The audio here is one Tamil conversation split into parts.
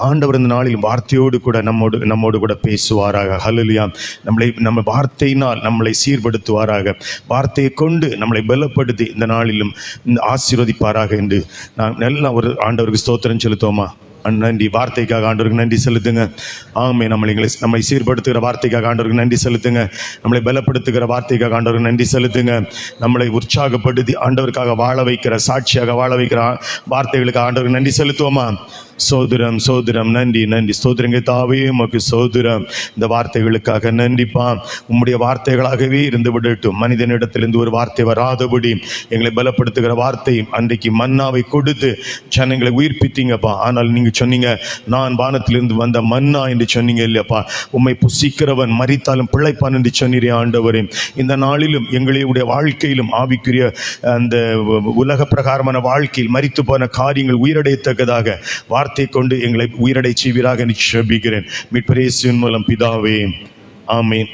ஆண்டவர் இந்த நாளில் வார்த்தையோடு கூட நம்மோடு கூட பேசுவாராக. ஹல்லேலூயா. நம்ம வார்த்தையினால் நம்மளை சீர்படுத்துவாராக. வார்த்தையை கொண்டு நம்மளை பலப்படுத்தி இந்த நாளிலும் ஆசீர்வதிப்பாராக என்று நான் எல்லாம் ஒரு ஆண்டவருக்கு ஸ்தோத்திரம் செலுத்துவோமா? நன்றி. வார்த்தைக்காக ஆண்டவருக்கு நன்றி செலுத்துங்க. ஆமே. நம்மை சீர்படுத்துகிற வார்த்தைக்காக ஆண்டவருக்கு நன்றி செலுத்துங்க. நம்மளை பலப்படுத்துகிற வார்த்தைக்காக ஆண்டவருக்கு நன்றி செலுத்துங்க. நம்மளை உற்சாகப்படுத்தி ஆண்டவருக்காக வாழ வைக்கிற, சாட்சியாக வாழ வைக்கிற வார்த்தைகளுக்கு ஆண்டவருக்கு நன்றி செலுத்துவோமா? சோதரம் சோதரம் நன்றி நன்றி. சோதரங்க தாவே உமக்கு சோதரம். இந்த வார்த்தைகளுக்காக நன்றிப்பா. உம்முடைய வார்த்தைகளாகவே இருந்து விடட்டும். மனிதனிடத்திலிருந்து ஒரு வார்த்தை வராதபடி எங்களை பலப்படுத்துகிற வார்த்தை. அன்றைக்கு மன்னாவை கொடுத்து ஜனங்களை உயிர்ப்பித்தீங்கப்பா. ஆனால் நீங்கள் சொன்னீங்க, நான் வானத்திலிருந்து வந்த மன்னா என்று சொன்னீங்க இல்லையாப்பா. உம்மை புசிக்கிறவன் மரித்தாலும் பிழைப்பான் என்று சொன்னீரே ஆண்டவரே. இந்த நாளிலும் எங்களுடைய வாழ்க்கையிலும் ஆவிக்குரிய அந்த உலக பிரகாரமான வாழ்க்கையில் மரித்து போன காரியங்கள் உயிரடையத்தக்கதாக வார்த்தை கொண்டு எங்களை உயிரடை செய்வீராக ஜெபிக்கிறேன் மீட்பர் இயேசுவின் மூலம் பிதாவே, ஆமென்.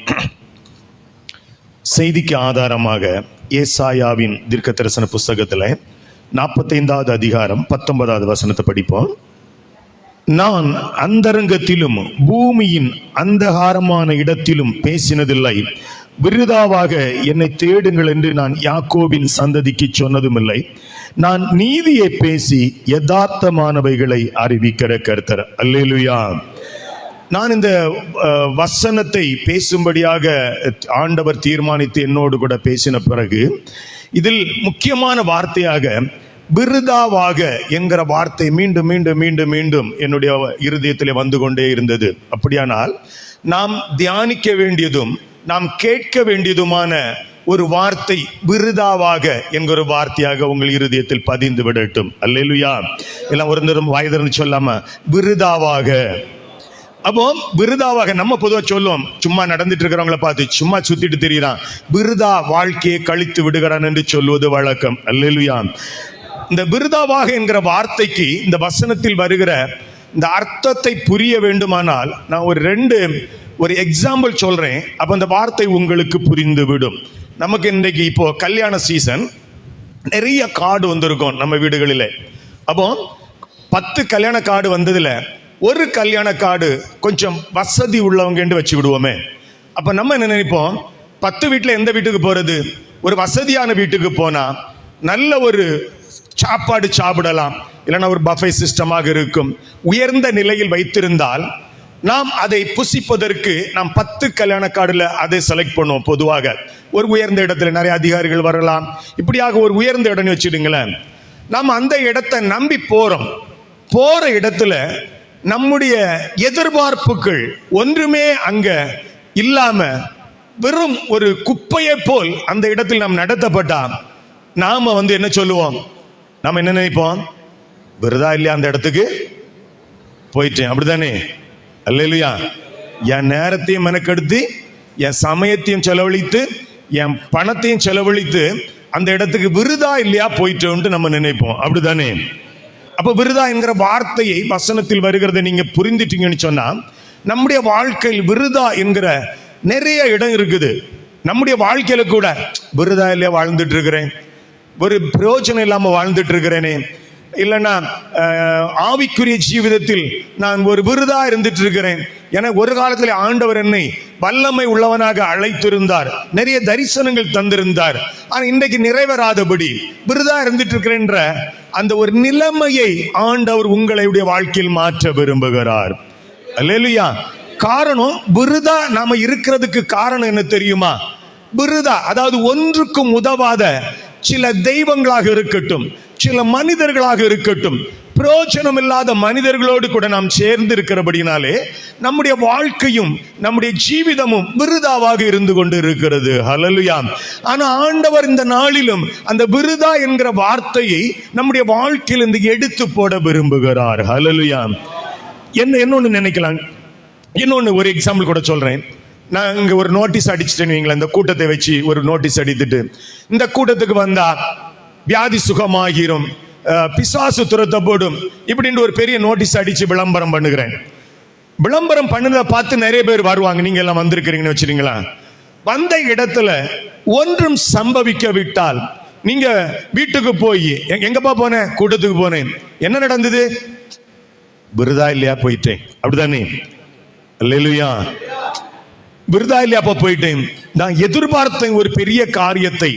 செய்திக்கு ஆதாரமாக ஏசாயாவின் தீர்க்கதரிசன புஸ்தகத்தில் 45வது அதிகாரம் 19வது வசனத்தை படிப்போம். நான் அந்தரங்கத்திலும் பூமியின் அந்தகாரமான இடத்திலும் பேசினதில்லை, விருதாவாக என்னை தேடுங்கள் என்று நான் யாக்கோபின் சந்ததிக்கு சொன்னதுமில்லை. நான் நீதியை பேசி யதார்த்தமானவைகளை அறிவிக்கிற கர்த்தர். அல்லேலூயா. நான் இந்த வசனத்தை பேசும்படியாக ஆண்டவர் தீர்மானித்து என்னோடு கூட பேசின பிறகு இதில் முக்கியமான வார்த்தையாக விருதாவாக என்கிற வார்த்தை மீண்டும் மீண்டும் மீண்டும் மீண்டும் என்னுடைய இருதயத்தில் வந்து கொண்டே இருந்தது. அப்படியானால் நாம் தியானிக்க வேண்டியதும் நாம் கேட்க வேண்டியதுமான ஒரு வார்த்தை விருதாவாக என்கிற வார்த்தையாக உங்கள் இருதயத்தில் பதிந்து விடட்டும். அல்லேலூயா. எல்லாம் ஒரு நேரம் வாய்திறந்து சொல்லாம விருதாவாக. அப்போ விருதாவாக நம்ம பொதுவாக சொல்லுவோம், சும்மா நடந்துட்டு இருக்கிறவங்கள பார்த்து சும்மா சுத்திட்டு தெரியுறான், விருதா வாழ்க்கையை கழித்து விடுகிறான் என்று சொல்வது வழக்கம். அல்லேலூயா. இந்த விருதாவாக என்கிற வார்த்தைக்கு இந்த வசனத்தில் வருகிற இந்த அர்த்தத்தை புரிய வேண்டுமானால் நான் ஒரு எக்ஸாம்பிள் சொல்றேன். அப்ப அந்த வார்த்தை உங்களுக்கு புரிந்து விடும். நமக்கு இன்றைக்கு இப்போ கல்யாண சீசன், நிறைய கார்டு வந்திருக்கும் நம்ம வீடுகளில். அப்போ 10 கல்யாண கார்டு வந்ததுல ஒரு கல்யாண கார்டு கொஞ்சம் வசதி உள்ளவங்க வச்சு விடுவோமே. அப்ப நம்ம என்ன நினைப்போம், 10 வீட்டில் எந்த வீட்டுக்கு போறது? ஒரு வசதியான வீட்டுக்கு போனா நல்ல ஒரு சாப்பாடு சாப்பிடலாம், இல்லைன்னா ஒரு பஃபே சிஸ்டமாக இருக்கும். உயர்ந்த நிலையில் வைத்திருந்தால் நாம் அதை புசிப்பதற்கு நாம் 10 கல்யாண கார்டுல அதை செலக்ட் பண்ணுவோம். பொதுவாக ஒரு உயர்ந்த இடத்துல நிறைய அதிகாரிகள் வரலாம், இப்படியாக ஒரு உயர்ந்த இடம் வச்சுடுங்களேன். நாம் அந்த இடத்தை நம்பி போற இடத்துல நம்முடைய எதிர்பார்ப்புகள் ஒன்றுமே அங்க இல்லாம வெறும் ஒரு குப்பையை போல் அந்த இடத்தில் நாம் நடத்தப்பட்டா நாம என்ன சொல்லுவோம்? நாம் என்ன நினைப்போம்? விருதா இல்லையா அந்த இடத்துக்கு போயிட்டேன், அப்படித்தானே? அல்லேலூயா. என் நேரத்தையும் மெனக்கெடுத்து, என் சமயத்தையும் செலவழித்து, என் பணத்தையும் செலவழித்து அந்த இடத்துக்கு விருதா இல்லையா போயிட்டோன்ட்டு நம்ம நினைப்போம், அப்படித்தானே? அப்ப விருதா என்கிற வார்த்தையை வசனத்தில் வருகிறத நீங்க புரிந்துட்டீங்கன்னு சொன்னா, நம்முடைய வாழ்க்கையில் விருதா என்கிற நிறைய இடம் இருக்குது. நம்முடைய வாழ்க்கையில கூட விருதா இல்லையா வாழ்ந்துட்டு இருக்கிறேன், ஒரு பிரயோஜனம் இல்லாம வாழ்ந்துட்டு இருக்கிறேனே, இல்லைன்னா ஆவிக்குரிய ஜீவிதத்தில் நான் ஒரு விருதா இருந்துட்டு இருக்கிறேன். என ஒரு காலத்தில் ஆண்டவர் என்னை வல்லமை உள்ளவனாக அழைத்திருந்தார், நிறைய தரிசனங்கள் தந்திருந்தார். ஆனால் இன்றைக்கு நிறைவேறாதபடி விருதா இருந்துட்டு இருக்கிறேன்ற அந்த ஒரு நிலைமையை ஆண்டவர் உங்களுடைய வாழ்க்கையில் மாற்ற விரும்புகிறார். அல்லேலூயா. காரணம், விருதா நாம இருக்கிறதுக்கு காரணம் என்ன தெரியுமா? விருதா அதாவது ஒன்றுக்கும் உதவாத சில தெய்வங்களாக இருக்கட்டும், சில மனிதர்களாக இருக்கட்டும், பிரயோஜனம் இல்லாத மனிதர்களோடு கூட நாம் சேர்ந்து இருக்கிறபடினாலே நம்முடைய வாழ்க்கையும் நம்முடைய ஜீவிதமும் விருதாவாக இருந்து கொண்டு இருக்கிறது. ஹல்லேலூயா. ஆனா ஆண்டவர் இந்த நாளிலும் அந்த விருதா என்கிற வார்த்தையை நம்முடைய வாழ்க்கையிலிருந்து எடுத்து போட விரும்புகிறார். ஹல்லேலூயா. என்னொன்னு நினைக்கலாம், இன்னொன்னு ஒரு எக்ஸாம்பிள் கூட சொல்றேன். நான் இங்க ஒரு நோட்டீஸ் அடிச்சுட்டேன்னு வைங்களேன், இந்த கூட்டத்தை வச்சு ஒரு நோட்டீஸ் அடித்துட்டு, இந்த கூட்டத்துக்கு வந்தா வியாதி சுகமாகிரும், பிசாசு துரத்தப்படும், இப்படின்னு ஒரு பெரிய நோட்டீஸ் அடிச்சு விளம்பரம் பண்ணுகிறேன். விளம்பரம் பண்ணதை பார்த்து நிறைய பேர் வருவாங்க. நீங்க எல்லாம் வந்திருக்கிறீங்கன்னு வச்சுருங்களா. வந்த இடத்துல ஒன்றும் சம்பவிக்க விட்டால் நீங்க வீட்டுக்கு போய், எங்கப்பா போனேன்? கூட்டத்துக்கு போனேன். என்ன நடந்தது? விருதா இல்லையா போயிட்டேன், அப்படிதானே? அல்லேலூயா. விருதா இல்லையா அப்ப போயிட்டேன். நான் எதிர்பார்த்தேன் ஒரு பெரிய காரியத்தை,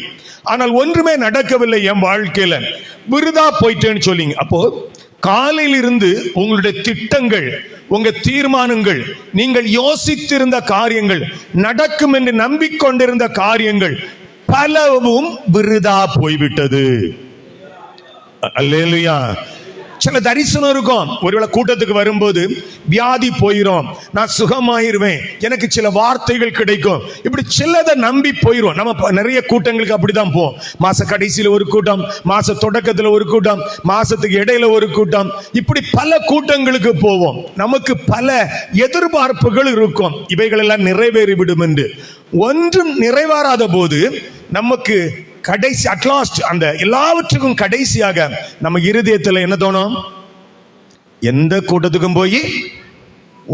ஆனால் ஒன்றுமே நடக்கவில்லை என் வாழ்க்கையில, விருதா போயிட்டேன்னு சொல்லிங்க. அப்போ காலையில் இருந்து உங்களுடைய திட்டங்கள், உங்க தீர்மானங்கள், நீங்கள் யோசித்திருந்த காரியங்கள், நடக்கும் என்று நம்பிக்கொண்டிருந்த காரியங்கள் பலவும் விருதா போய்விட்டது. அல்லேலூயா. சில தரிசனம் இருக்கும், ஒருவேளை கூட்டத்துக்கு வரும்போது வியாதி போயிரும், நான் சுகமாயிருவேன், எனக்கு சில வார்த்தைகள் கிடைக்கும், இப்படி சிலதை நம்பி போயிரும். நம்ம நிறைய கூட்டங்களுக்கு அப்படிதான் போவோம். மாச கடைசியில் ஒரு கூட்டம், மாச தொடக்கத்தில் ஒரு கூட்டம், மாசத்துக்கு இடையில ஒரு கூட்டம், இப்படி பல கூட்டங்களுக்கு போவோம். நமக்கு பல எதிர்பார்ப்புகள் இருக்கும், இவைகள் எல்லாம் நிறைவேறிவிடும் என்று. ஒன்றும் நிறைவேறாத போது நமக்கு கடைசி அட்லாஸ்ட் அந்த எல்லாவற்றுக்கும் கடைசியாக நம்ம இருதயத்தில் என்ன தோணும்? எந்த கூட்டத்துக்கும் போய்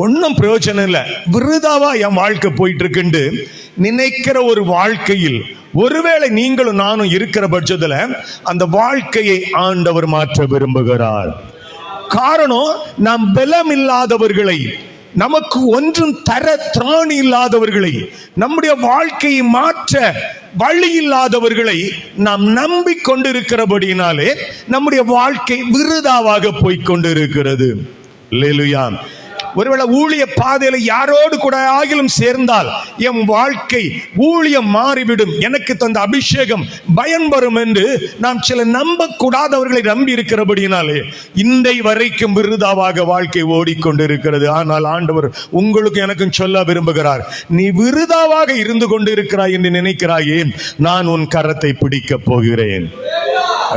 ஒன்றும் பிரயோஜனம் இல்லை, விருதாவா என் வாழ்க்கை போயிட்டு இருக்குன்னு நினைக்கிற ஒரு வாழ்க்கையில் ஒருவேளை நீங்களும் நானும் இருக்கிற பட்சத்தில் அந்த வாழ்க்கையை ஆண்டவர் மாற்ற விரும்புகிறார். காரணம், நாம் பலம் இல்லாதவர்களை, நமக்கு ஒன்றும் தர திராணி இல்லாதவர்களை, நம்முடைய வாழ்க்கையை மாற்ற வழி இல்லாதவர்களை நாம் நம்பிக்கொண்டிருக்கிறபடினாலே நம்முடைய வாழ்க்கை விருதாவாக போய்கொண்டிருக்கிறது. அல்லேலூயா. ஒருவேளை ஊழிய பாதையில யாரோடு கூட ஆகிலும் சேர்ந்தால் என் வாழ்க்கை ஊழியம் மாறிவிடும், எனக்கு தந்த அபிஷேகம் பயன்பெறும் என்று நாம் சில நம்பக்கூடாதவர்களை நம்பி இருக்கிறபடினாலே இன்றை வரைக்கும் விருதாவாக வாழ்க்கை ஓடிக்கொண்டிருக்கிறது. ஆனால் ஆண்டவர் உங்களுக்கு எனக்கும் சொல்ல விரும்புகிறார், நீ விருதாவாக இருந்து கொண்டிருக்கிறாய் என்று நினைக்கிறாயே, நான் உன் கரத்தை பிடிக்க போகிறேன்.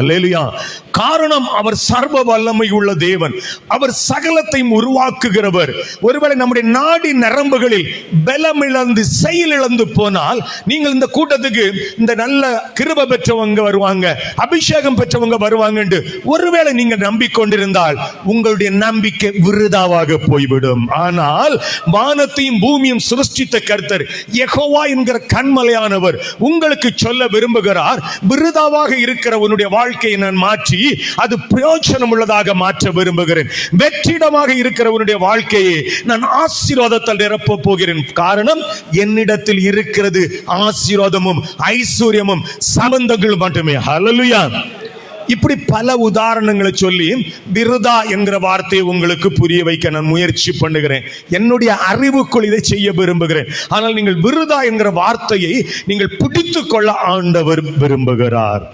அல்லேலூயா. காரணம், அவர் சர்வ வல்லமை உள்ள தேவன், அவர் சகலத்தையும் உருவாக்குகிறவர். ஒருவேளை நம்முடைய நாடி நரம்புகளில் பலம் இழந்து செயல் இழந்து போனால், நீங்கள் இந்த கூட்டத்துக்கு இந்த நல்ல கிருபை பெற்றவங்க வருவாங்க, அபிஷேகம் பெற்றவங்க வருவாங்க என்று ஒருவேளை நீங்கள் நம்பிக்கொண்டிருந்தால் உங்களுடைய நம்பிக்கை விருதாவாக போய்விடும். ஆனால் வானத்தையும் பூமியும் சிருஷ்டித்த கர்த்தர் யெகோவா என்கிற கண்மலையானவர் உங்களுக்கு சொல்ல விரும்புகிறார், விருதாவாக இருக்கிற உன்னுடைய வாழ்க்கையை நான் மாற்றி அது பிரயோஜனம் உள்ளதாக மாற்ற விரும்புகிறேன். வெற்றிடமாக இருக்கிறவனுடைய வாழ்க்கையை நான் ஆசீர்வாதத்தால் நிரப்ப போகிறேன். காரணம், என்னிடத்தில் இருக்கிறது ஆசீர்வாதமும் ஐஸ்வர்யமும் சம்பந்தங்களும் மட்டுமே. ஹல்லேலூயா. இப்படி பல உதாரணங்களை சொல்லி விருதா என்கிற வார்த்தையை உங்களுக்கு புரிய வைக்க நான் முயற்சி பண்ணுகிறேன். என்னுடைய அறிவுக்குள் இதை செய்ய விரும்புகிறேன். ஆனால் நீங்கள் விருதா என்கிற வார்த்தையை நீங்கள் பிடித்துக் கொள்ள ஆண்டவர் விரும்புகிறார்.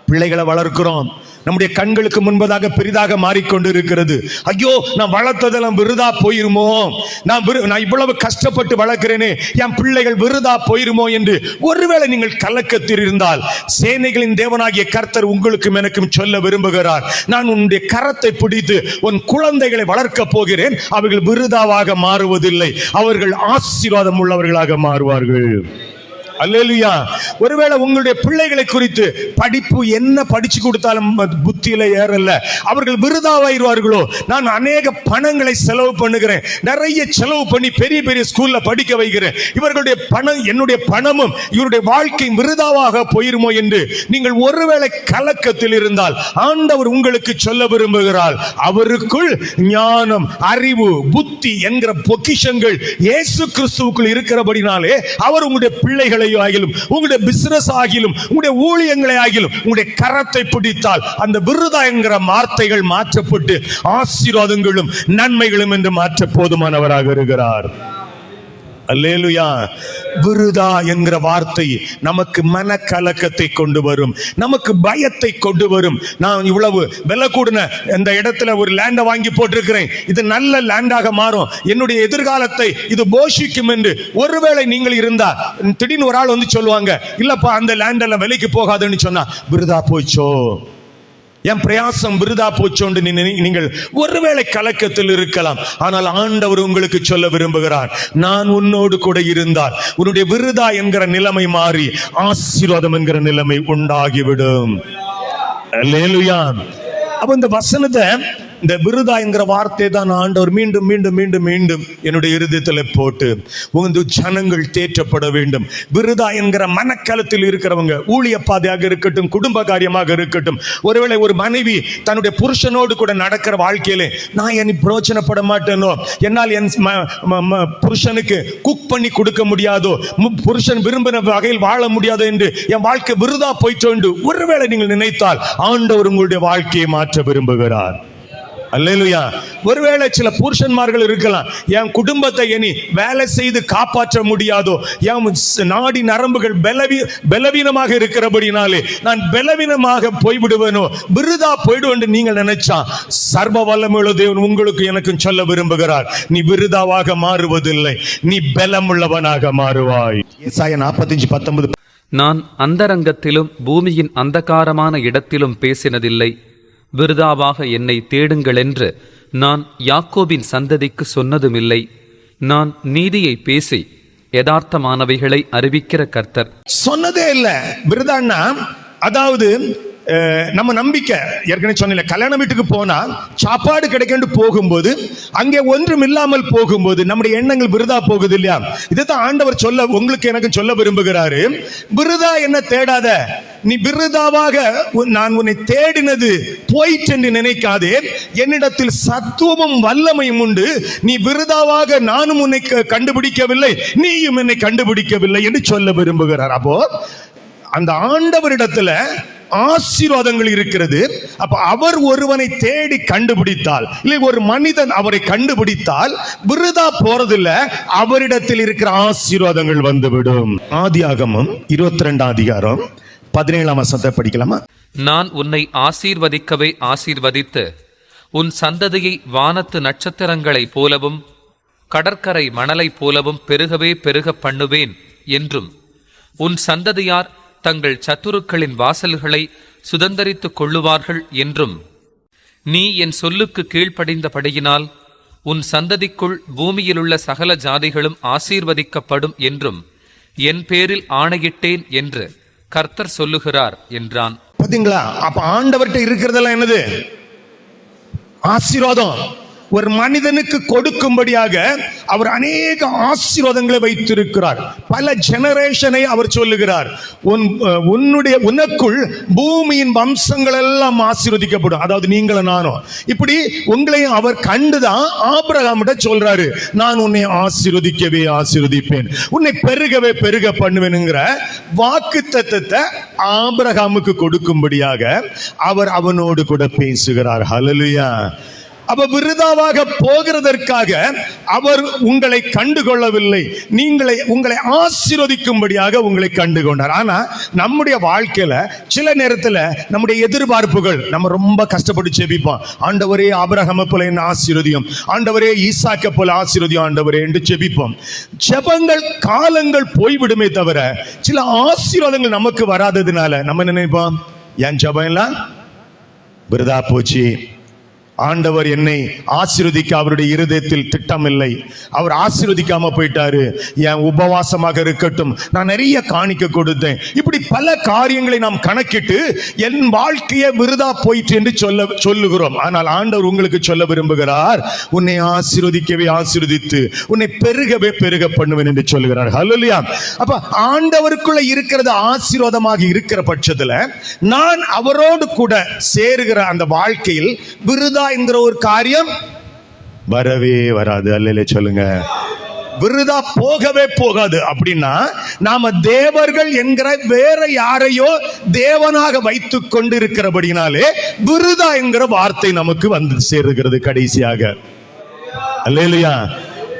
பிள்ளைகளை வளர்க்கிறோம், நம்முடைய கண்களுக்கு முன்பதாக பெரிதாக மாறிக்கொண்டிருக்கிறது. ஐயோ, நான் வளர்த்ததெல்லாம் விருதா போயிருமோ, நான் இவ்வளவு கஷ்டப்பட்டு வளர்க்கிறேனே, என் பிள்ளைகள் விருதா போயிருமோ என்று ஒருவேளை நீங்கள் கலக்கத்தில் இருந்தால், சேனைகளின் தேவனாகிய கர்த்தர் உங்களுக்கும் எனக்கும் சொல்ல விரும்புகிறார், நான் உன்னுடைய கரத்தை பிடித்து உன் குழந்தைகளை வளர்க்க போகிறேன். அவர்கள் விருதாவாக மாறுவதில்லை, அவர்கள் ஆசீர்வாதம் உள்ளவர்களாக மாறுவார்கள். அல்லேலூயா. ஒருவேளை உங்களுடைய பிள்ளைகளை குறித்து படிப்பு என்ன படிச்சு கொடுத்தாலும் புத்தியில ஏறல, அவர்கள் விருதாவாயிருவார்களோ, நான் அநேக பணங்களை செலவு பண்ணுகிறேன், நிறைய செலவு பண்ணி பெரிய பெரிய ஸ்கூல்ல படிக்க வைக்கிறேன், இவர்களுடைய பணம் என்னுடைய பணமும் இவருடைய வாழ்க்கை விருதாவாக போயிருமோ என்று நீங்கள் ஒருவேளை கலக்கத்தில் இருந்தால் ஆண்டவர் உங்களுக்கு சொல்ல விரும்புகிறார், அவருக்குள் ஞானம், அறிவு, புத்தி என்கிற பொக்கிஷங்கள் இயேசு கிறிஸ்துவுக்குள் இருக்கிறபடினாலே அவர் உங்களுடைய பிள்ளைகளை ஆகிலும், உங்களுடைய பிசினஸ் ஆகிலும், உங்களுடைய ஊழியங்களை ஆகிலும் உங்களுடைய கரத்தை பிடித்தால் அந்த விருதா என்கிற வார்த்தைகள் மாற்றப்பட்டு ஆசீர்வாதங்களும் நன்மைகளும் என்று மாற்ற போதுமானவராக இருக்கிறார். அல்லேலூயா. விருதா என்கிற வார்த்தை நமக்கு மனக்கலக்கத்தை கொண்டு வரும், நமக்கு பயத்தை கொண்டு வரும். நான் இவ்வளவு விலை கூடின இந்த இடத்துல ஒரு லேண்டை வாங்கி போட்டிருக்கிறேன், இது நல்ல லேண்டாக மாறும், என்னுடைய எதிர்காலத்தை இது போஷிக்கும் என்று ஒருவேளை நீங்கள் இருந்தா, திடீர்னு ஒரு ஆள் வந்து சொல்லுவாங்க, இல்லப்பா அந்த லேண்டெல்லாம் விலைக்கு போகாதுன்னு சொன்னா, விருதா போச்சோ, என் பிரயாசம் விருதா போச்சோண்டு நீங்கள் ஒருவேளை கலக்கத்தில் இருக்கலாம். ஆனால் ஆண்டவர் உங்களுக்கு சொல்ல விரும்புகிறார், நான் உன்னோடு கூட இருந்தால் உன்னுடைய விருதா என்கிற நிலைமை மாறி ஆசீர்வாதம் என்கிற நிலைமை உண்டாகிவிடும். அல்லேலூயா. அப்ப இந்த வசனத்தை இந்த விருதா என்கிற வார்த்தை தான் ஆண்டவர் மீண்டும் மீண்டும் மீண்டும் மீண்டும் என்னுடைய இருதயத்தில் போட்டு உங்க ஜனங்கள் தேற்றப்பட வேண்டும். விருதா என்கிற மனக்கலத்தில் இருக்கிறவங்க, ஊழிய பாதையாக இருக்கட்டும், குடும்ப காரியமாக இருக்கட்டும், ஒருவேளை ஒரு மனைவி தன்னுடைய புருஷனோடு கூட நடக்கிற வாழ்க்கையிலே நான் என் பிரயோஜனப்பட மாட்டேனோ, என்னால் என் புருஷனுக்கு குக் பண்ணி கொடுக்க முடியாதோ, புருஷன் விரும்பின வகையில் வாழ முடியாதோ என்று என் வாழ்க்கை விருதா போயிட்டு ஒருவேளை நீங்கள் நினைத்தால் ஆண்டவர் உங்களுடைய வாழ்க்கையை மாற்ற விரும்புகிறார். அல்லேலூயா. ஒருவேளை சில புருஷன்மார்கள் இருக்கலாம், என் குடும்பத்தை இனி வேலை செய்து காப்பாற்ற முடியாதோ, என் நாடி நரம்புகள் பலவீனமாக இருக்கிறபடினாலே நான் பலவீனமாக போய்விடுவேனோ, விருதா போய்டுவேன் நீங்கள் நினைச்சா சர்வ வல்லமையுள்ள தேவன் உங்களுக்கு எனக்கும் சொல்ல விரும்புகிறார், நீ விருதாவாக மாறுவதில்லை, நீ பலமுள்ளவனாக மாறுவாய். ஏசாயா 45:19. நான் அந்தரங்கத்திலும் பூமியின் அந்தகாரமான இடத்திலும் பேசினதில்லை, விருதாவாக என்னை தேடுங்கள் என்று நான் யாக்கோபின் சந்ததிக்கு சொன்னதுமில்லை. நான் நீதியை பேசி யதார்த்தமானவைகளை அறிவிக்கிற கர்த்தர். சொன்னதே இல்லை. விருதான்னா அதாவது நம்ம நம்பிக்கை. ஏற்கனவே சொன்ன கல்யாண வீட்டுக்கு போனா சாப்பாடு கிடைக்கண்டு போகும்போது அங்கே ஒன்றும் இல்லாமல் போகும்போது நம்முடைய எண்ணங்கள் விருதா போகுது இல்லையா? இதைத்தான் ஆண்டவர் சொல்ல உங்களுக்கு எனக்கு சொல்ல விரும்புகிறாரு. விருதா என்ன தேடாத, நீ விருதாவாக நான் உன்னை தேடினது போயிட்டு என்று நினைக்காதே, என்னிடத்தில் சத்துவமும் வல்லமையும் உண்டு, நீ விருதாவாக நானும் உன்னை கண்டுபிடிக்கவில்லை, நீயும் என்னை கண்டுபிடிக்கவில்லை என்று சொல்ல விரும்புகிறார். அப்போ அந்த ஆண்டவரிடத்துல ஆசீர்வாதங்கள் இருக்கிறது. அப்ப அவர் ஒருவனை தேடி கண்டுபிடித்தால், இல்லை ஒரு மனிதன் அவரை கண்டுபிடித்தால் விருதா போறதில்ல, அவரிடத்தில் இருக்கிற ஆசீர்வாதங்கள் வந்துவிடும். ஆதியாகமம் 22:17 படிக்கலாமா? நான் உன்னை ஆசீர்வதிக்கவே ஆசீர்வதித்து உன் சந்ததியை வானத்து நட்சத்திரங்களைப் போலவும் கடற்கரை மணலைப் போலவும் பெருகவே பெருக பண்ணுவேன் என்றும், உன் சந்ததியார் தங்கள் சத்துருக்களின் வாசல்களை சுதந்தரித்துக் கொள்ளுவார்கள் என்றும், நீ என் சொல்லுக்கு கீழ்ப்படிந்தபடியினால் உன் சந்ததிக்குள் பூமியிலுள்ள சகல ஜாதிகளும் ஆசீர்வதிக்கப்படும் என்றும் என் பேரில் ஆணையிட்டேன் என்று கர்த்தர் சொல்லுகிறார் என்றான். பாத்தீங்களா? அப்ப ஆண்டவர்கிட்ட இருக்கிறதெல்லாம் என்னது? ஆசீர்வாதம். ஒரு மனிதனுக்கு கொடுக்கும்படியாக அவர் அநேக ஆசீர்வாதங்களை வைத்திருக்கிறார். பல ஜெனரேஷனை அவர் சொல்லுகிறார், உனக்குள் பூமியின் வம்சங்கள் எல்லாம் ஆசீர்வதிக்கப்படும். அதாவது நீங்களும் நானும் இப்படி உங்களையும் அவர் கண்டுதான் ஆபிரகாமிட்ட சொல்றாரு, நான் உன்னை ஆசீர்வதிக்கவே ஆசீர்வதிப்பேன், உன்னை பெருகவே பெருக பண்ணுவேனுங்கிற வாக்குத்தத்தத்தை ஆபிரகாமுக்கு கொடுக்கும்படியாக அவர் அவனோடு கூட பேசுகிறார். ஹல்லேலூயா. அப்ப விருதாவாக போகிறதற்காக அவர் உங்களை கண்டுகொள்ளவில்லை, உங்களை ஆசீர்வதிக்கும்படியாக உங்களை கண்டுகொண்டார். ஆனா நம்முடைய வாழ்க்கையில சில நேரத்தில் நம்முடைய எதிர்பார்ப்புகள், நம்ம ரொம்ப கஷ்டப்பட்டு ஜெபிப்போம், ஆண்டவரே ஆபிரகாமை போல என்ன ஆசீர்வதியும், ஆண்டவரே ஈசாக்கை போல ஆசீர்வதியும் ஆண்டவரே என்று ஜெபிப்போம். ஜெபங்கள் காலங்கள் போய்விடுமே தவிர சில ஆசீர்வாதங்கள் நமக்கு வராததுனால நம்ம நினைப்போம், என் ஜெபம் எல்லாம் விருதா போச்சு, ஆண்டவர் என்னை ஆசீர்வதிக்க அவருடைய இருதயத்தில் திட்டம் இல்லை, அவர் ஆசீர்வதிக்காம போயிட்டாரு, என் உபவாசமாக இருக்கட்டும், நான் நிறைய காணிக்க கொடுத்தேன், இப்படி பல காரியங்களை நாம் கணக்கிட்டு என் வாழ்க்கையை விருதா போயிட்டு என்று சொல்லுகிறோம். ஆனால் ஆண்டவர் உங்களுக்கு சொல்ல விரும்புகிறார், உன்னை ஆசீர்வதிக்கவே ஆசீர்வதித்து உன்னை பெருகவே பெருக பண்ணுவேன் என்று சொல்லுகிறார். ஹல்லேலூயா. அப்ப ஆண்டவருக்குள்ள இருக்கிறது ஆசீர்வாதமாக இருக்கிற பட்சத்துல நான் அவரோடு கூட சேருகிற அந்த வாழ்க்கையில் விருதா என்கிற ஒரு காரியம் வரவே வராது. அல்லேலே சொல்லுங்க. விருதா போகவே போகாது. அப்படின்னா நாம தேவர்கள் என்கிற வேற யாரையோ தேவனாக வைத்துக் கொண்டு இருக்கிறபடினாலே விருதா என்கிற வார்த்தை நமக்கு வந்து சேருகிறது கடைசியாக. அல்லேலூயா.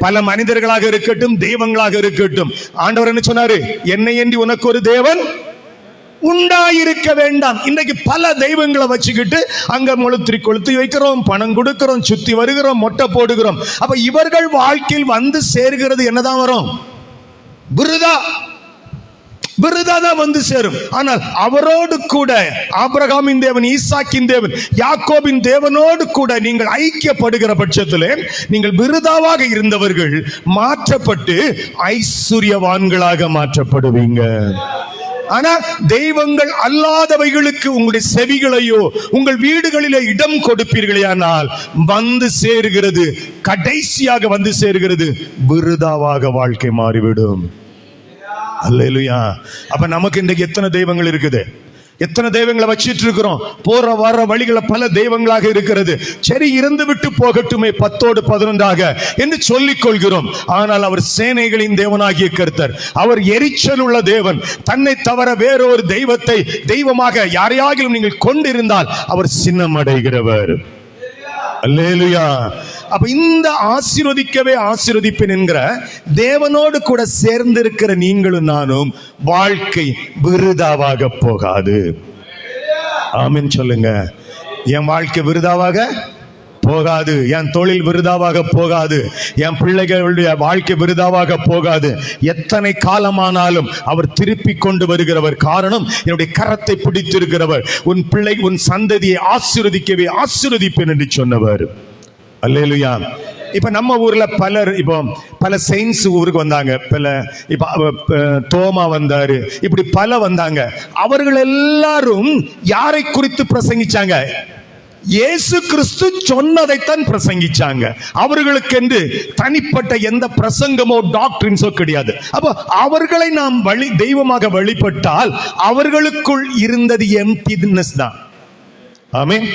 பல மனிதர்களாக இருக்கட்டும், தெய்வங்களாக இருக்கட்டும், ஆண்டவர் என்ன சொன்னாரு, என்னை அன்றி உனக்கு ஒரு தேவன் உண்டாயிருக்க வேண்டாம். இன்றைக்கு பல தெய்வங்களை வச்சுக்கிட்டு அங்க கொளுத்தி வைக்கிறோம், பணம் கொடுக்கிறோம், சுத்தி வருகிறோம், மொட்டை போடுகிறோம். அப்ப இவர்கள் வாழ்க்கையில் வந்து சேர்கிறது என்னதான் வரும்? விருதா தான் வந்து சேரும். ஆனால் அவரோடு கூட ஆபிரகாமின் தேவன், ஈசாக்கின் தேவன், யாக்கோபின் தேவனோடு கூட நீங்கள் ஐக்கியப்படுகிற பட்சத்திலே நீங்கள் விருதாவாக இருந்தவர்கள் மாற்றப்பட்டு ஐஸ்வர்யவான்களாக மாற்றப்படுவீங்க. ஆனா தெய்வங்கள் அல்லாதவைகளுக்கு உங்களுடைய செவிகளையோ உங்கள் வீடுகளிலே இடம் கொடுப்பீர்களேயானால் வந்து சேருகிறது, கடைசியாக வந்து சேருகிறது விருதாவாக வாழ்க்கை மாறிவிடும். அல்லேலூயா. அப்ப நமக்கு இன்றைக்கு எத்தனை தெய்வங்கள் இருக்குது? எத்தனை தெய்வங்களை வச்சிட்டு இருக்கிறோம்? போற வர வழிகளை பல தெய்வங்களாக இருக்கிறது. சரி, இருந்து விட்டு போகட்டுமே 10 11 என்று சொல்லிக் கொள்கிறோம். ஆனால் அவர் சேனைகளின் தேவனாகிய கர்த்தர், அவர் எரிச்சல் உள்ள தேவன். தன்னை தவிர வேறொரு தெய்வத்தை தெய்வமாக யாரையாகிலும் நீங்கள் கொண்டிருந்தால் அவர் சின்னமடைகிறவர். அல்லேலூயா. அப்ப இந்த ஆசீர்வதிக்கவே ஆசீர்வதிப்பேன் என்கிற தேவனோடு கூட சேர்ந்திருக்கிற நீங்களும் நானும் வாழ்க்கை விருதாவாக போகாது. ஆமென் சொல்லுங்க. என் வாழ்க்கை விருதாவாக போகாது, என் தொழில் விருதாவாக போகாது, என் பிள்ளைகளுடைய வாழ்க்கை விருதாவாக போகாது. எத்தனை காலமானாலும் அவர் திருப்பி கொண்டு வருகிறவர். காரணம், என்னுடைய கரத்தை பிடித்திருக்கிறவர். உன் பிள்ளை உன் சந்ததியை ஆசீர்வதிக்கவே ஆசீர்வதிப்பேன் என்று சொன்னவர். அல்லேலூயா. இப்ப நம்ம ஊர்ல பலர், இப்போ பல செயின்ஸ் ஊருக்கு வந்தாங்க, இப்ப தோமா வந்தாரு, இப்படி பல வந்தாங்க. அவர்கள் எல்லாரும் யாரை குறித்து பிரசங்கிச்சாங்க? இயேசு கிறிஸ்து சொன்னதைத்தான் பிரசங்கிச்சாங்க. அவர்களுக்கென்று தனிப்பட்ட எந்த பிரசங்கமோ டாக்டரின்ஸோ கிடையாது. அப்போ அவர்களை நாம் தெய்வமாக வழிபட்டால் அவர்களுக்குள் இருந்தது எம்ப்டினஸ் தான். ஆமென்.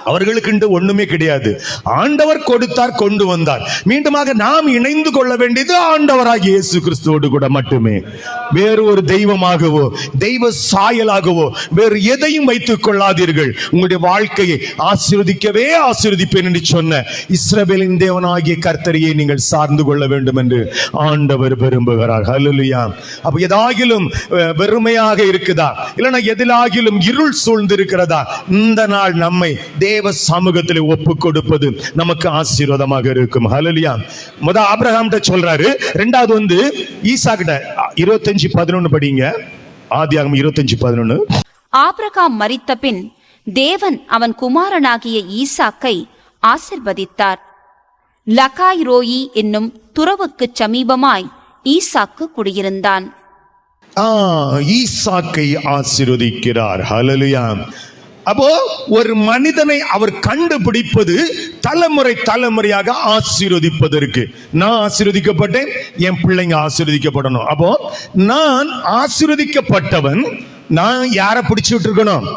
அவர்களுக்கு ஒண்ணுமே கிடையாது. ஆண்டவர் கொடுத்தார், கொண்டு வந்தார். மீண்டுமாக நாம் இணைந்து கொள்ள வேண்டியது ஆண்டவராகிய இயேசு கிறிஸ்துவோடு கூட மட்டுமே. வேறு ஒரு தெய்வமாகவோ தெய்வ சாயலாகவோ வேறு எதையும் வைத்துக் கொள்ளாதீர்கள். உங்களுடைய வாழ்க்கையை ஆசீர்வதிக்கவே ஆசீர்வதிப்பேன் என்று சொன்ன இஸ்ரவேலின் தேவனாகிய கர்த்தரையே நீங்கள் சார்ந்து கொள்ள வேண்டும் என்று ஆண்டவர் விரும்புகிறார். ஹல்லேலூயா. அப்ப எதாகிலும் வெறுமையாக இருக்குதா, இல்லைன்னா எதிலாகிலும் இருள் சூழ்ந்து இருக்கிறதா, இந்த நாள் நம்மை தேவ சமூகத்தில் ஒப்பு கொடுப்பது நமக்கு ஆசீர்வாதமாக இருக்கும். ஹல்லேலூயா. முதல் ஆபிரகாம் சொல்றாரு, இரண்டாவது ஈசா கிட்ட 25:11 படிங்க. ஆதியாகமம் 25:11. ஆபிரகாம் மரித்த பின் தேவன் அவன் குமாரனாகிய ஈசாக்கை ஆசிர்வதித்தார். லகாய் ரோயி என்னும் துறவுக்கு சமீபமாய் ஈசாக்கு குடியிருந்தான். ஈசாக்கை ஆசீர்வதிக்கிறார். ஹல்லேலூயா. அப்போ ஒரு மனிதனை அவர் கண்டுபிடிப்பது தலைமுறை தலைமுறையாக ஆசீர்வதிப்பதற்கு. நான் ஆசீர்வதிக்கப்பட்டேன், என் பிள்ளைங்க ஆசீர்வதிக்கப்படணும். அப்போ நான் ஆசீர்வதிக்கப்பட்டவன், நான் யாரை பிடிச்சிட்டு இருக்கணும்?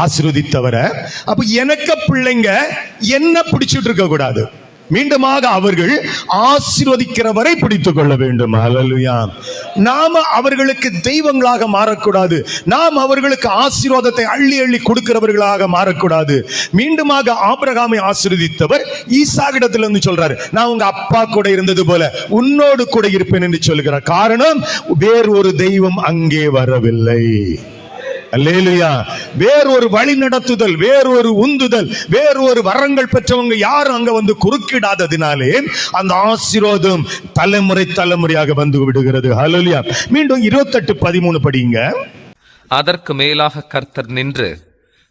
ஆசீர்வதித்தவரை. அப்ப எனக்கு பிள்ளைங்க என்ன பிடிச்சிட்டு இருக்க கூடாது. மீண்டுமாக அவர்கள் ஆசீர்வதிக்கிறவரை பிடித்துக் கொள்ள வேண்டும். ஹல்லேலூயா. நாம அவர்களுக்கு தெய்வங்களாக மாறக்கூடாது. நாம் அவர்களுக்கு ஆசீர்வாதத்தை அள்ளி அள்ளி கொடுக்கிறவர்களாக மாறக்கூடாது. மீண்டுமாக ஆபிரகாமை ஆசீர்வதித்தவர் ஈசாக்கிடத்திலிருந்து சொல்றாரு, நான் உங்க அப்பா கூட இருந்தது போல உன்னோடு கூட இருப்பேன் என்று சொல்கிறார். காரணம், வேறு ஒரு தெய்வம் அங்கே வரவில்லை. அல்லேலூயா. வேறொரு வழி நடத்துதல், வேறொரு உந்துதல், வேறொரு வரங்கள் பெற்றவங்க யாரும் அங்க வந்து குறுக்கிடாததினாலே அந்த ஆசீர்வாதம் தலைமுறை தலைமுறையாக வந்து விடுகிறது. ஹல்லேலூயா. மீண்டும் 28:13 படிங்க. அதற்கு மேலாக கர்த்தர் நின்று,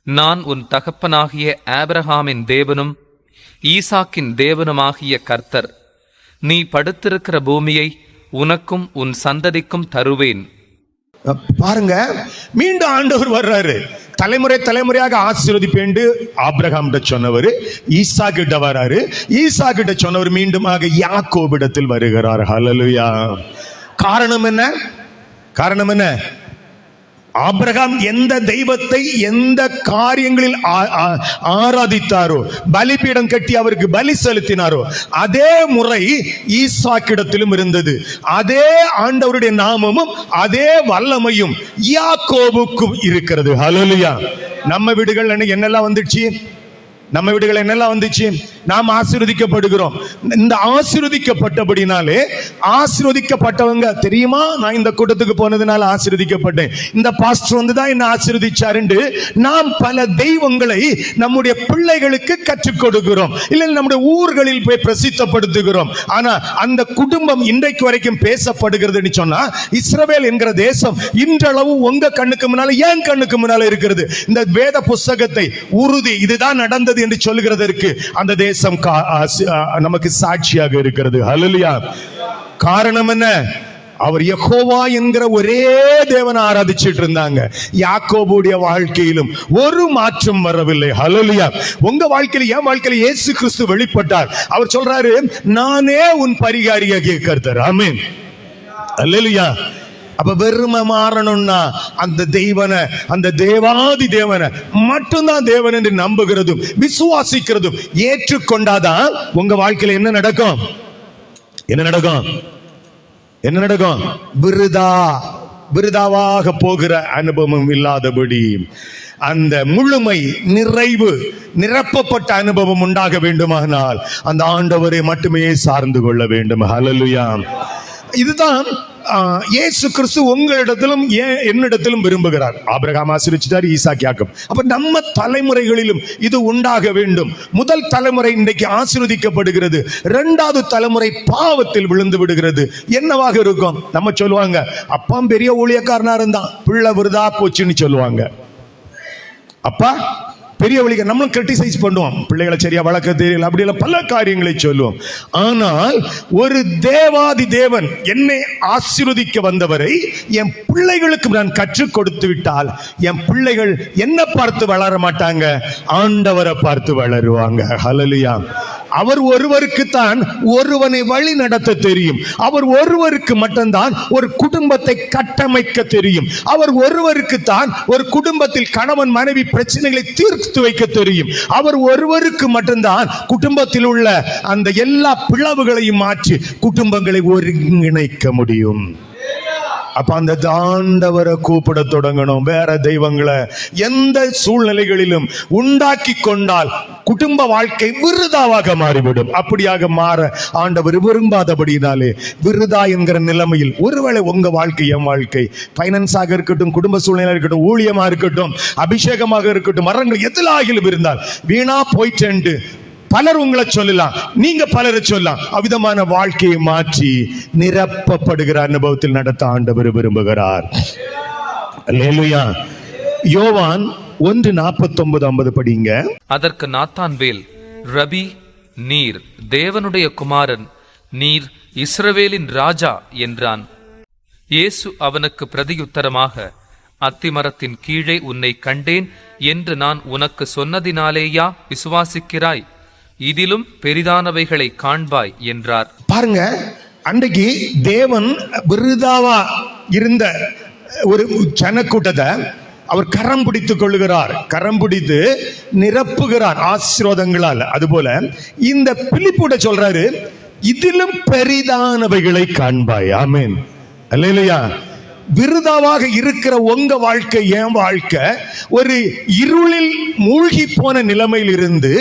நான் உன் தகப்பனாகிய ஆபிரகாமின் தேவனும் ஈசாக்கின் தேவனுமாகிய கர்த்தர், நீ படுத்திருக்கிற பூமியை உனக்கும் உன் சந்ததிக்கும் தருவேன். பாருங்க, மீண்டும் ஆண்டவர் வர்றாரு. தலைமுறை தலைமுறையாக ஆசீர்வதிப்பேன் ஆபிரகாம் சொன்னவர் ஈசா கிட்ட வராரு. ஈசா கிட்ட சொன்னவர் மீண்டுமாக யாக்கோபிடத்தில் வருகிறார். ஹல்லேலூயா. காரணம் என்ன? காரணம் என்ன? ஆபிரகாம் எந்த தெய்வத்தை எந்த காரியங்களில் ஆராதித்தாரோ, பலிபீடம் கட்டி அவருக்கு பலி செலுத்தினாரோ, அதே முறை ஈசாக்கிடத்திலும் இருந்தது. அதே ஆண்டவருடைய நாமமும் அதே வல்லமையும் யாக்கோபுக்கும் இருக்கிறது. ஹல்லேலூயா. நம்ம வீடுகள் என்னெல்லாம் வந்துச்சு? நம்ம வீடுகள் என்னெல்லாம் வந்துச்சு? நாம் ஆசீர்வதிக்கப்படுகிறோம். இந்த ஆசீர்வதிக்கப்பட்டபடினாலே, ஆசீர்வதிக்கப்பட்டவங்க தெரியுமா, நான் இந்த கூட்டத்துக்கு போனதுனால ஆசீர்வதிக்கப்பட்டேன், இந்த பாஸ்டர் வந்து தான் என்ன ஆசீர்வதிச்சாருன்னு நாம் பல தெய்வங்களை நம்முடைய பிள்ளைகளுக்கு கற்றுக் கொடுக்கிறோம், இல்லை நம்முடைய ஊர்களில் போய் பிரசித்தப்படுத்துகிறோம். ஆனா அந்த குடும்பம் இன்றைக்கு வரைக்கும் பேசப்படுகிறதுன்னு சொன்னா, இஸ்ரவேல் என்கிற தேசம் இன்றளவு உங்க கண்ணுக்கு முன்னால, என் கண்ணுக்கு முன்னால இருக்கிறது. இந்த வேத புஸ்தகத்தை உறுதி இதுதான் நடந்தது என்று சொல்லுகிறதற்கு அந்த தேசம் நமக்கு சாட்சியாக இருக்கிறது. ஹல்லேலூயா. காரணம் என்ன? அவர் யெகோவா என்கிற ஒரே தேவனை ஆராதிச்சிட்டு இருந்தாங்க. யாக்கோபுடைய வாழ்க்கையிலும் ஒரு மாற்றம் வரவில்லை. ஹல்லேலூயா. உங்க வாழ்க்கையில, என் வாழ்க்கையில இயேசு கிறிஸ்து வெளிப்பட்டார். அவர் சொல்றாரு, நானே உன் பரிகாரியாகிய கர்த்தர். ஆமென். ஹல்லேலூயா. அப்ப வெறுமை மாறணும்னா அந்த தெய்வனை, அந்த தேவாதி தேவனை மட்டும்தான் தேவன் என்று நம்புகிறதும் விசுவாசிக்கிறதும் ஏற்றுக்கொண்டாதான் உங்க வாழ்க்கையில என்ன நடக்கும்? என்ன நடக்கும்? என்ன நடக்கும்? விருதாவாக போகிற அனுபவம் இல்லாதபடி அந்த முழுமை, நிறைவு, நிரப்பப்பட்ட அனுபவம் உண்டாக வேண்டுமானால் அந்த ஆண்டவரை மட்டுமே சார்ந்து கொள்ள வேண்டும். ஹல்லேலூயா. இதுதான் இயேசு கிறிஸ்து உங்களிடத்திலும் என்னிடத்திலும் விரும்புகிறார். ஆபிரகாம் ஆசீர்வதித்தார், ஈசாக், யாக்கோபு. அப்ப நம்ம தலைமுறைகளிலும் இது உண்டாக வேண்டும். முதல் தலைமுறை இன்றைக்கு ஆசீர்வதிக்கப்படுகிறது, இரண்டாவது தலைமுறை பாவத்தில் விழுந்து விடுகிறது. என்னவாக இருக்கும்? நம்ம சொல்லுவாங்க, அப்பா பெரிய ஊழியக்காரனா இருந்தான், பிள்ளை விருதா போச்சுன்னு சொல்லுவாங்க. அப்பா பெரிய வழிக நம்மளும் கிரிட்டிசைஸ் பண்ணுவோம், பிள்ளைகளை சரியா வளர்க்க தெரியல, அப்படியெல்லாம் பல காரியங்களை சொல்லுவோம். ஆனால் ஒரு தேவாதி தேவன் என்னை ஆசீர்வதிக்க வந்தவரை என் பிள்ளைகளுக்கு நான் கற்றுக் கொடுத்து விட்டால் என் பிள்ளைகள் என்ன பார்த்து வளர மாட்டாங்க, ஆண்டவரை பார்த்து வளருவாங்க. ஹல்லேலூயா. அவர் ஒருவருக்குத்தான் ஒருவனை வழி நடத்த தெரியும். அவர் ஒருவருக்கு மட்டும்தான் ஒரு குடும்பத்தை கட்டமைக்க தெரியும். அவர் ஒருவருக்குத்தான் ஒரு குடும்பத்தில் கணவன் மனைவி பிரச்சனைகளை தீர்த்து வைக்க தெரியும். அவர் ஒருவருக்கு மட்டும்தான் குடும்பத்தில் உள்ள அந்த எல்லா பிளவுகளையும் மாற்றி குடும்பங்களை ஒருங்கிணைக்க முடியும். அப்ப அந்த ஆண்டவரை கூப்பிட தொடங்கணும். வேற தெய்வங்களை எந்த சூழ்நிலைகளிலும் உண்டாக்கி கொண்டால் குடும்ப வாழ்க்கை விருதாவாக மாறிவிடும். அப்படியாக மாற ஆண்டவர் விரும்பாதபடினாலே விருதா என்கிற நிலைமையில் ஒருவேளை உங்க வாழ்க்கை, என் வாழ்க்கை, பைனான்ஸாக இருக்கட்டும், குடும்ப சூழ்நிலை இருக்கட்டும், ஊழியமா இருக்கட்டும், அபிஷேகமாக இருக்கட்டும், மரங்கள் எதிலாகிலும் இருந்தால் வீணா போயிட்டு பலர் உங்களை சொல்லலாம், நீங்க பலரை சொல்லலாம். அவ்விதமான வாழ்க்கையை மாற்றி நிரப்பப்படுகிற அனுபவத்தில் நடத்த ஆண்டவர் விரும்புகிறார். அல்லேலூயா. யோவான் 1:49-50 படிங்க. அதற்கு நாத்தான்வேல், ரபி, நீர் தேவனுடைய குமாரன், நீர் இஸ்ரவேலின் ராஜா என்றான். இயேசு அவனுக்கு பிரதியுத்தரமாக, அத்திமரத்தின் கீழே உன்னை கண்டேன் என்று நான் உனக்கு சொன்னதினாலேயா விசுவாசிக்கிறாய்? இதிலும் பெரிதானவைகளை காண்பாய் என்றார். பாருங்க, அன்றைக்கு தேவன் விருதாவா இருந்த ஒரு ஜனக்கூட்டத்தை அவர் கரம் பிடித்துக் கொள்ளுகிறார், கரம் பிடித்து நிரப்புகிறார் ஆசீர்வாதங்களால். அதுபோல இந்த பிலிப்புட சொல்றாரு, இதிலும் பெரிதானவைகளை காண்பாய். ஆமென். அல்லேலூயா. விருதாவாக இருக்கிற உங்க வாழ்க்கை, என் வாழ்க்கை ஒரு இருளில் மூழ்கி போன நிலைமையில் இருந்து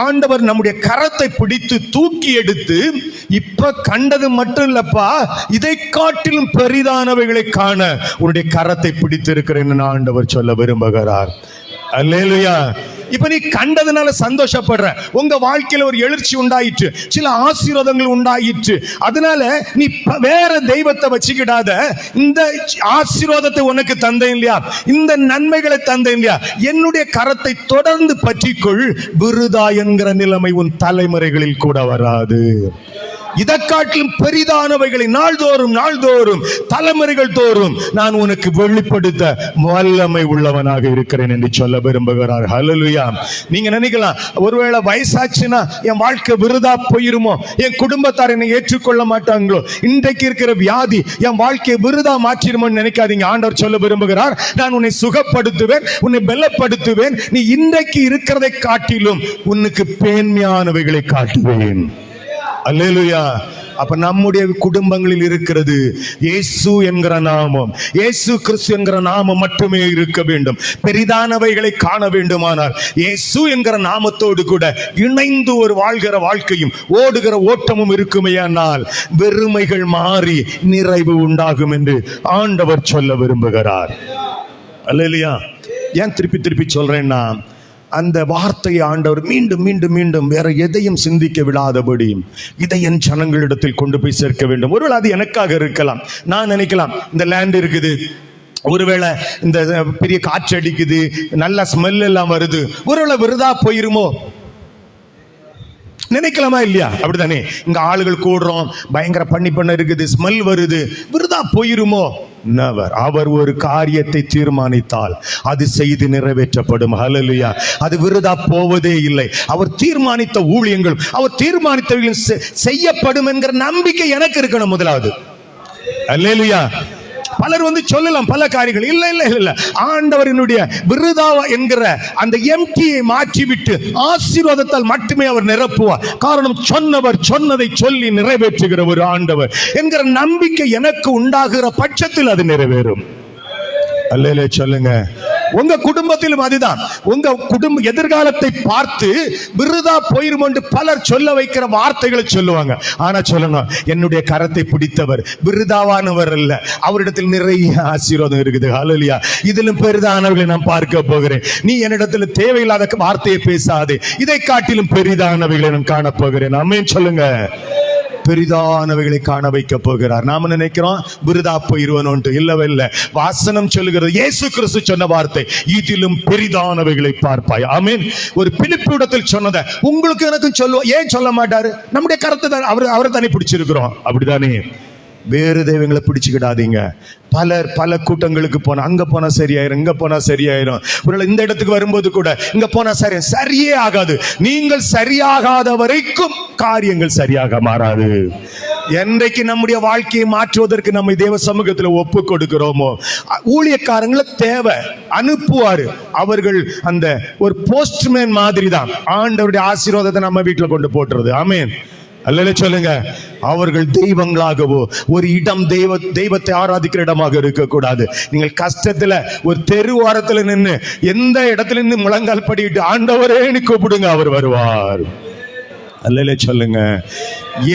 ஆண்டவர் நம்முடைய கரத்தை பிடித்து தூக்கி எடுத்து, இப்ப கண்டது மட்டும் இல்லப்பா, இதை காட்டிலும் பெரிதானவைகளை காண உன்னுடைய கரத்தை பிடித்து இருக்கிறேன்னு ஆண்டவர் சொல்ல விரும்புகிறார். அல்லேலூயா. இப்ப நீ கண்டதுனால சந்தோஷப்படுற, உங்க வாழ்க்கையில ஒரு எழுச்சி உண்டாயிற்று, சில ஆசீர்வாதங்கள் உண்டாயிற்று. அதனால நீ வேற தெய்வத்தை வச்சுக்கிடாத, இந்த ஆசீர்வாதத்தை உனக்கு தந்தேன் இல்லையா, இந்த நன்மைகளை தந்தேன் இல்லையா, என்னுடைய கரத்தை தொடர்ந்து பற்றிக்கொள். விருதா என்கிற நிலைமை உன் தலைமுறைகளில் கூட வராது. இதை காட்டிலும் பெரிதானவைகளை நாள்தோறும் நாள்தோறும் தலைமுறைகள் தோறும் நான் உனக்கு வெளிப்படுத்த வல்லமை உள்ளவனாக இருக்கிறேன் என்று சொல்ல விரும்புகிறார். ஹல்லேலூயா. நீங்க நினைக்கலாம், ஒருவேளை வயசாச்சுன்னா என் வாழ்க்கை விருதா போயிருமோ, என் குடும்பத்தார் என்னை ஏற்றுக்கொள்ள மாட்டாங்களோ, இன்றைக்கு இருக்கிற வியாதி என் வாழ்க்கையை விருதா மாற்றிடுமோன்னு நினைக்காதீங்க. ஆண்டவர் சொல்ல விரும்புகிறார், நான் உன்னை சுகப்படுத்துவேன், உன்னை பலப்படுத்துவேன், நீ இன்றைக்கு இருக்கிறதை காட்டிலும் உனக்கு பேன்மையானவைகளை காட்டுவேன். அல்லேலூயா. அப்ப நம்முடைய குடும்பங்களில் இருக்கிறது இயேசு என்கிற நாமம், இயேசு கிறிஸ்து என்கிற நாமம் மட்டுமே இருக்க வேண்டும். பெரிதானவைகளை காண வேண்டுமானால் இயேசு என்கிற நாமத்தோடு கூட இணைந்து ஒரு வாழ்கிற வாழ்க்கையும் ஓடுகிற ஓட்டமும் இருக்குமேயானால் வெறுமைகள் மாறி நிறைவு உண்டாகும் என்று ஆண்டவர் சொல்ல விரும்புகிறார். அல்லேலூயா. ஏன் திருப்பி திருப்பி சொல்றேன்னா, அந்த வார்த்தையை ஆண்டவர் மீண்டும் மீண்டும் மீண்டும் வேற எதையும் சிந்திக்க விடாதபடி இதை என் ஜனங்களிடத்தில் கொண்டு போய் சேர்க்க வேண்டும். ஒருவேளை அது எனக்காக இருக்கலாம். நான் நினைக்கலாம், இந்த லேண்ட் இருக்குது, ஒருவேளை இந்த பெரிய காற்று அடிக்குது, நல்ல ஸ்மெல் எல்லாம் வருது, ஒருவேளை விருதா போயிருமோ, நினைக்கலாமா இல்லையா? அப்படித்தானே? இங்க ஆளுகள் கூடுறோம், பயங்கர பண்ண இருக்குது, ஸ்மெல் வருது, விருதா போயிருமோ? நவர். அவர் ஒரு காரியத்தை தீர்மானித்தால் அது செய்து நிறைவேற்றப்படும். ஹல்லேலூயா. அது விருதா போவதே இல்லை. அவர் தீர்மானித்த ஊழியங்கள், அவர் தீர்மானித்தவர்கள் செய்யப்படும் என்கிற நம்பிக்கை எனக்கு இருக்கணும் முதலாவது. ஹல்லேலூயா. பலர் சொல்லலாம் பல காரியங்கள். இல்ல இல்ல இல்ல, ஆண்டவரினுடைய விருதா என்கிற அந்த எம்டியை மாற்றிவிட்டு ஆசீர்வாதத்தால் மட்டுமே அவர் நிரப்புவார். காரணம், சொன்னவர் சொன்னதை சொல்லி நிறைவேற்றுகிற ஒரு ஆண்டவர் என்கிற நம்பிக்கை எனக்கு உண்டாகிற பட்சத்தில் அது நிறைவேறும். அல்லேலே சொல்லுங்க. உங்க குடும்பத்திலும் அதுதான். உங்க குடும்ப எதிர்காலத்தை பார்த்து விருதா போயிரும் என்று பலர் சொல்ல வைக்கிற வார்த்தைகளை சொல்லுவாங்க. ஆனா சொல்லணும், என்னுடைய கரத்தை பிடித்தவர் விருதாவானவர் அல்ல, அவரிடத்தில் நிறைய ஆசீர்வாதம் இருக்குது. ஹல்லேலூயா. இதிலும் பெரிதானவர்களை நான் பார்க்க போகிறேன். நீ என்னிடத்துல தேவையில்லாத வார்த்தையை பேசாதே, இதை காட்டிலும் பெரிதானவைகளை நான் காணப்போகிறேன். ஆமென் சொல்லுங்க. பெரிதானவைகளை காண வைக்க போகிறார். நாம நினைக்கிறோம் விருதா போயிருவனோன்ட்டு. இல்லவே இல்லை. வாசனம் சொல்லுகிறது, இயேசு கிறிஸ்து சொன்ன வார்த்தை, இதிலும் பெரிதானவைகளை பார்ப்பாய். ஆமென். ஒரு பிலிப்பிடத்தில் சொன்னதை உங்களுக்கு எனக்கும் சொல்லுவோம். ஏன் சொல்ல மாட்டாரு? நம்முடைய கருத்தை தான் அவரை தானே பிடிச்சிருக்கிறோம். அப்படிதானே? வேறு தெய்வங்களை பிடிச்சுக்கிடாதீங்க. பல கூட்டங்களுக்கு போனா, அங்க போனா சரியாயிரும், இங்க போனா சரியாயிரும். ஒருவேளை இந்த இடத்துக்கு வரும்போது கூட இங்க போனா சரியே ஆகாது. நீங்கள் சரியாகாத வரைக்கும் காரியங்கள் சரியாக மாறாது. என்றைக்கு நம்முடைய வாழ்க்கையை மாற்றுவதற்கு நம்ம தேவ சமூகத்தில் ஒப்பு கொடுக்கிறோமோ, ஊழியக்காரங்களை தேவை அனுப்புவாரு. அவர்கள் அந்த ஒரு போஸ்ட்மேன் மாதிரி தான் ஆண்டவருடைய ஆசீர்வாதத்தை நம்ம வீட்டில் கொண்டு போட்டுறது. ஆமென். அல்லேலூயா சொல்லுங்க. அவர்கள் தெய்வங்களாகவோ ஒரு இடம் தெய்வத்தை ஆராதிக்கிற இடமாக இருக்கக்கூடாது. நீங்கள் கஷ்டத்துல ஒரு தெருவாரத்தில் நின்று எந்த இடத்துல நின்று முழங்கால் படிட்டு ஆண்டவரேன்னு கூப்பிடுங்க, அவர் வருவார். அல்லேலூயா சொல்லுங்க.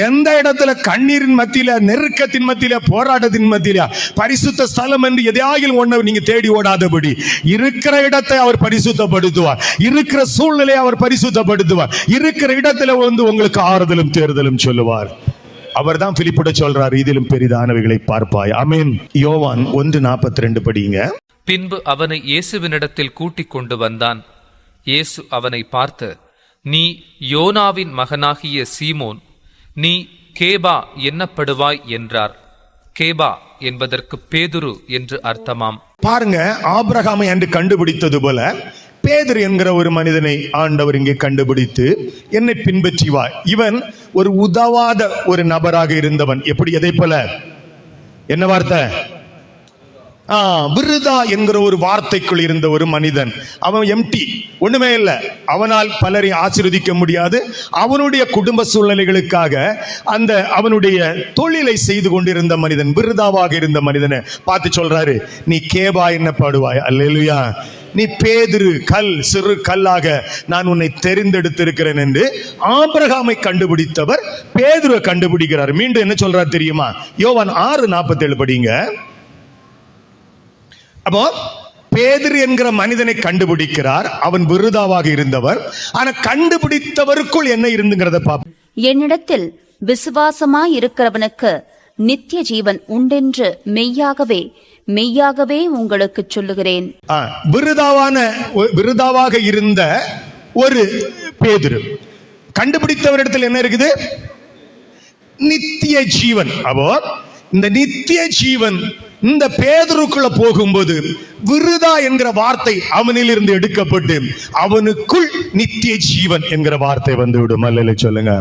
எந்த இடத்துல கண்ணீரின் மத்தியில, நெருக்கத்தின் மத்தியில, போராட்டத்தின் மத்தியில பரிசுத்த ஸ்தலம் என்று எதையாகிலும் ஒண்ணு நீங்க தேடி ஓடாதபடி இருக்கிற இடத்தை அவர் பரிசுத்தப்படுத்துவார். இருக்கிற சூழ்நிலையை அவர் பரிசுத்தப்படுத்துவார். இருக்கிற இடத்துல உங்களுக்கு ஆறுதலும் தேர்தலும் சொல்லுவார். அவர் தான் பிலிப்பிட சொல்றார், இதிலும் பெரிதானவைகளை பார்ப்பாய். ஆமென். யோவான் 1:42 படிங்க. பின்பு அவனை இயேசுவினிடத்தில் கூட்டிக் கொண்டு வந்தான். இயேசு அவனை பார்த்து, நீ யோனாவின் மகனாகிய சீமோன், நீ கேபா என்னப்படுவாய் என்றார். கேபா என்பதற்கு பேதுரு என்று அர்த்தமாம். பாருங்க, ஆபிரகாமை அன்று கண்டுபிடித்தது போல பேதுரு என்கிற ஒரு மனிதனை ஆண்டவர் இங்கே கண்டுபிடித்து, என்னை பின்பற்றி வா. இவன் ஒரு உதவாத ஒரு நபராக இருந்தவன். எப்படி? எதை போல? என்ன வார்த்தை? விருதா என்கிற ஒரு வார்த்தைக்குள் இருந்த ஒரு மனிதன். அவன் எம்டி, ஒண்ணுமே இல்லை. அவனால் பலரை ஆசீர்வதிக்க முடியாது. அவனுடைய குடும்ப சூழ்நிலைகளுக்காக அவனுடைய தொழிலை செய்து கொண்டிருந்த மனிதன், விருதாவாக இருந்த மனிதனை பார்த்து சொல்றாரு, நீ கேபா என்னப்படுவாய். அல்லேலூயா. நீ பேதுரு, கல், சிறு கல்லாக நான் உன்னை தெரிந்தெடுத்திருக்கிறேன் என்று ஆபிரகாமை கண்டுபிடித்தவர் பேதுருவை கண்டுபிடிக்கிறார். மீண்டும் என்ன சொல்றார் தெரியுமா? யோவான் 6:47 படிங்க. அப்போ பேதுரு என்கிற மனிதனை கண்டுபிடிக்கிறார். அவன் விருதாவாக இருந்தவர். ஆனா கண்டுபிடித்தவருக்குள் என்ன இருந்துங்கிறத பாப்போம். என்னிடத்தில் விசுவாசமாய் இருக்கிறவனுக்கு நித்திய ஜீவன் உண்டென்று மெய்யாகவே மெய்யாகவே உங்களுக்கு சொல்லுகிறேன். விருதாவாக இருந்த ஒரு பேதுரு, கண்டுபிடித்தவரிடத்தில் என்ன இருக்குது? நித்திய ஜீவன். அப்போ இந்த நித்திய ஜீவன் இந்த பேதுருக்குள்ள போகும்போது விருதா என்கிற வார்த்தை அவனில் இருந்து எடுக்கப்பட்டு அவனுக்குள் நித்திய ஜீவன் என்கிற வார்த்தை வந்து விடும். அல்லேலூயா சொல்லுங்க.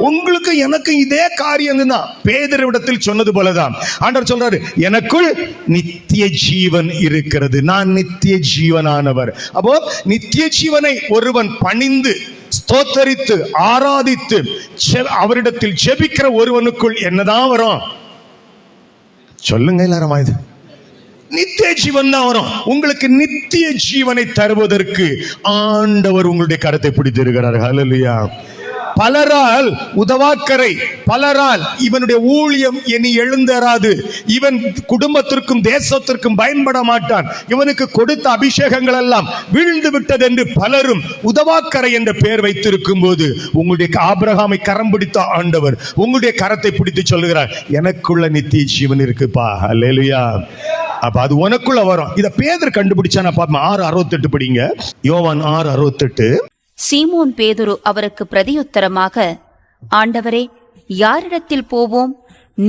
உங்களுக்கு எனக்கு இதே காரியம் தான் பேதுருவிடத்தில் சொன்னது போலதான் ஆண்டவர் சொல்றாரு, எனக்குள் நித்திய ஜீவன் இருக்கிறது, நான் நித்திய ஜீவனானவர். அப்போ நித்திய ஜீவனை ஒருவன் பணிந்து ஸ்தோத்தரித்து ஆராதித்து அவரிடத்தில் ஜெபிக்கிற ஒருவனுக்குள் என்னதான் வரும்? சொல்லுங்க எல்லாரும். இது நித்திய ஜீவன் தான் வரும். உங்களுக்கு நித்திய ஜீவனை தருவதற்கு ஆண்டவர் உங்களுடைய கரத்தை பிடித்திருக்கிறார். ஹல்லேலூயா. பலரால் உதவாக்கரை, பலரால் இவனுடைய ஊழியம் இனி எழுந்தராது, இவன் குடும்பத்திற்கும் தேசத்திற்கும் பயன்பட மாட்டான், இவனுக்கு கொடுத்த அபிஷேகங்கள் எல்லாம் வீழ்ந்து விட்டது என்று பலரும் உதவாக்கரை என்ற பெயர் வைத்திருக்கும் போது உங்களுடைய ஆபிரகாமை கரம் பிடித்த ஆண்டவர் உங்களுடைய கரத்தை பிடித்து சொல்லுகிறார், எனக்குள்ள நித்திய ஜீவன் இருக்குப்பா. அல்லேலூயா. அப்ப அது உனக்குள்ள வரும். இத பேதுரு கண்டுபிடிச்சா நான் பாப்பேன். 6:68 படிங்க. யோவான் 6:68. சீமோன் பேதுரு அவருக்கு பிரதியுத்தரமாக, ஆண்டவரே, யாரிடத்தில் போவோம்?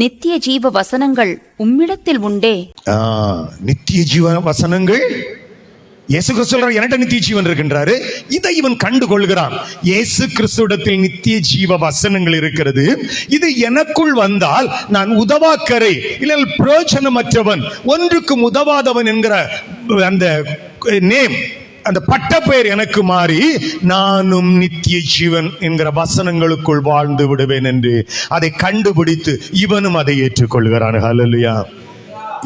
நித்திய ஜீவ வசனங்கள் உம்மிடத்தில் உண்டே. நித்திய ஜீவ வசனங்கள் இயேசு கிறிஸ்து சொல்றார், என்கிட்ட நித்திய ஜீவன் இருக்கின்றாரு. இதை இவன் கண்டு கொள்கிறான். இயேசு கிறிஸ்துவிடத்தில் நித்திய ஜீவ வசனங்கள் இருக்கிறது. இது எனக்குள் வந்தால் நான் உதவாக்கரை இல்லை பிரயோஜனமற்றவன், ஒன்றுக்கும் உதவாதவன் என்கிற அந்த நேம், அந்த பட்ட பெயர் எனக்கு மாறி நானும் நித்திய ஜீவன் என்கிற வசனங்களுக்குள் வாழ்ந்து விடுவேன் என்று அதை கண்டுபிடித்து இவனும் அதை ஏற்றுக்கொள்கிறான். ஹல்லேலூயா.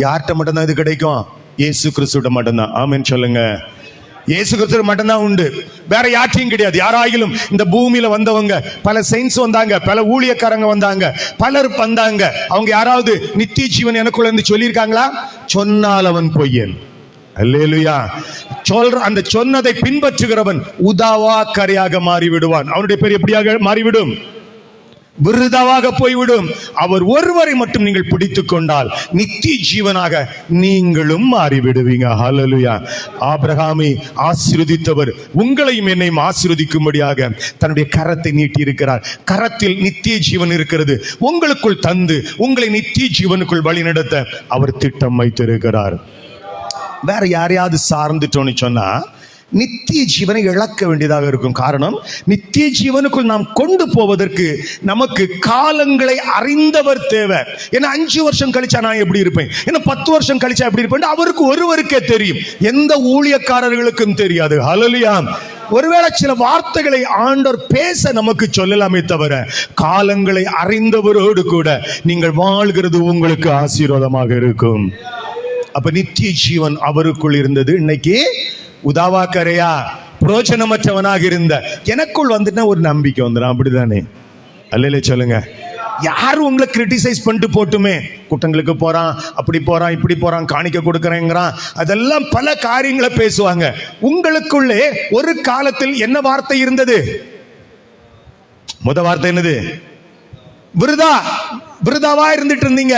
யார்கிட்ட மட்டும்தான் இது கிடைக்கும்? இயேசு கிறிஸ்துவிட மட்டும்தான். ஆமென் சொல்லுங்க. இயேசு கிறிஸ்து மட்டும்தான் உண்டு, வேற யார்ட்டையும் கிடையாது. யாராயிலும் இந்த பூமியில வந்தவங்க, பல செயின்ஸ் வந்தாங்க, பல ஊழியக்காரங்க வந்தாங்க, பலர் வந்தாங்க. அவங்க யாராவது நித்திய ஜீவன் எனக்குள்ள இருந்து சொல்லியிருக்காங்களா? சொன்னால் அவன் பொய்யன். அல்லேலூயா. சொல்ற அந்த சொன்னதை பின்பற்றுகிறவன் உதாவாக்கரையாக மாறிவிடுவான். அவனுடைய பேர் எப்படியாக மாறிவிடும்? விருதாவாக போய்விடும். அவர் ஒருவரை மட்டும் நீங்கள் பிடித்துக் கொண்டால் நித்திய ஜீவனாக நீங்களும் மாறிவிடுவீங்க. ஹல்லேலூயா. ஆபிரகாமை ஆசீர்வதித்தவர் உங்களையும் என்னையும் ஆசீர்வதிக்கும்படியாக தன்னுடைய கரத்தை நீட்டி இருக்கிறார். கரத்தில் நித்திய ஜீவன் இருக்கிறது. உங்களுக்குள் தந்து உங்களை நித்திய ஜீவனுக்குள் வழிநடத்த அவர் திட்டம் வைத்திருக்கிறார். வேற யாரையாவது சார்ந்துட்டோன்னு சொன்னா நித்திய ஜீவனை இழக்க வேண்டியதாக இருக்கும். காரணம், நித்திய ஜீவனுக்குள் நாம் கொண்டு போவதற்கு நமக்கு காலங்களை அறிந்தவர் தேவை. ஏன்னா 5 வருஷம் கழிச்சா நான் எப்படி இருப்பேன், ஏன்னா 10 வருஷம் கழிச்சா எப்படி இருப்பேன் அவருக்கு ஒருவருக்கே தெரியும். எந்த ஊழியக்காரர்களுக்கும் தெரியாது. ஹல்லேலூயா. ஒருவேளை சில வார்த்தைகளை ஆண்டவர் பேச நமக்கு சொல்லலாமே தவிர காலங்களை அறிந்தவரோடு கூட நீங்கள் வாழ்கிறது உங்களுக்கு ஆசீர்வாதமாக இருக்கும். அப்ப நித்திய ஜீவன் அவருக்குள் இருந்தது. இன்னைக்கு உதாவாக்கரையா புரோஜனமற்றவனாக இருந்த எனக்குள் வந்துட்டா ஒரு நம்பிக்கை வந்துடும். அப்படிதானே? அல்லேலூயா சொல்லுங்க. யாரும் உங்களை கிரிட்டிசைஸ் பண்ணிட்டு போட்டுமே, கூட்டங்களுக்கு போறான், அப்படி போறான், இப்படி போறான், காணிக்க கொடுக்கறேங்கிறான், அதெல்லாம் பல காரியங்களை பேசுவாங்க. உங்களுக்குள்ளே ஒரு காலத்தில் என்ன வார்த்தை இருந்தது? முத வார்த்தை என்னது? விருதாவா இருந்துட்டு இருந்தீங்க,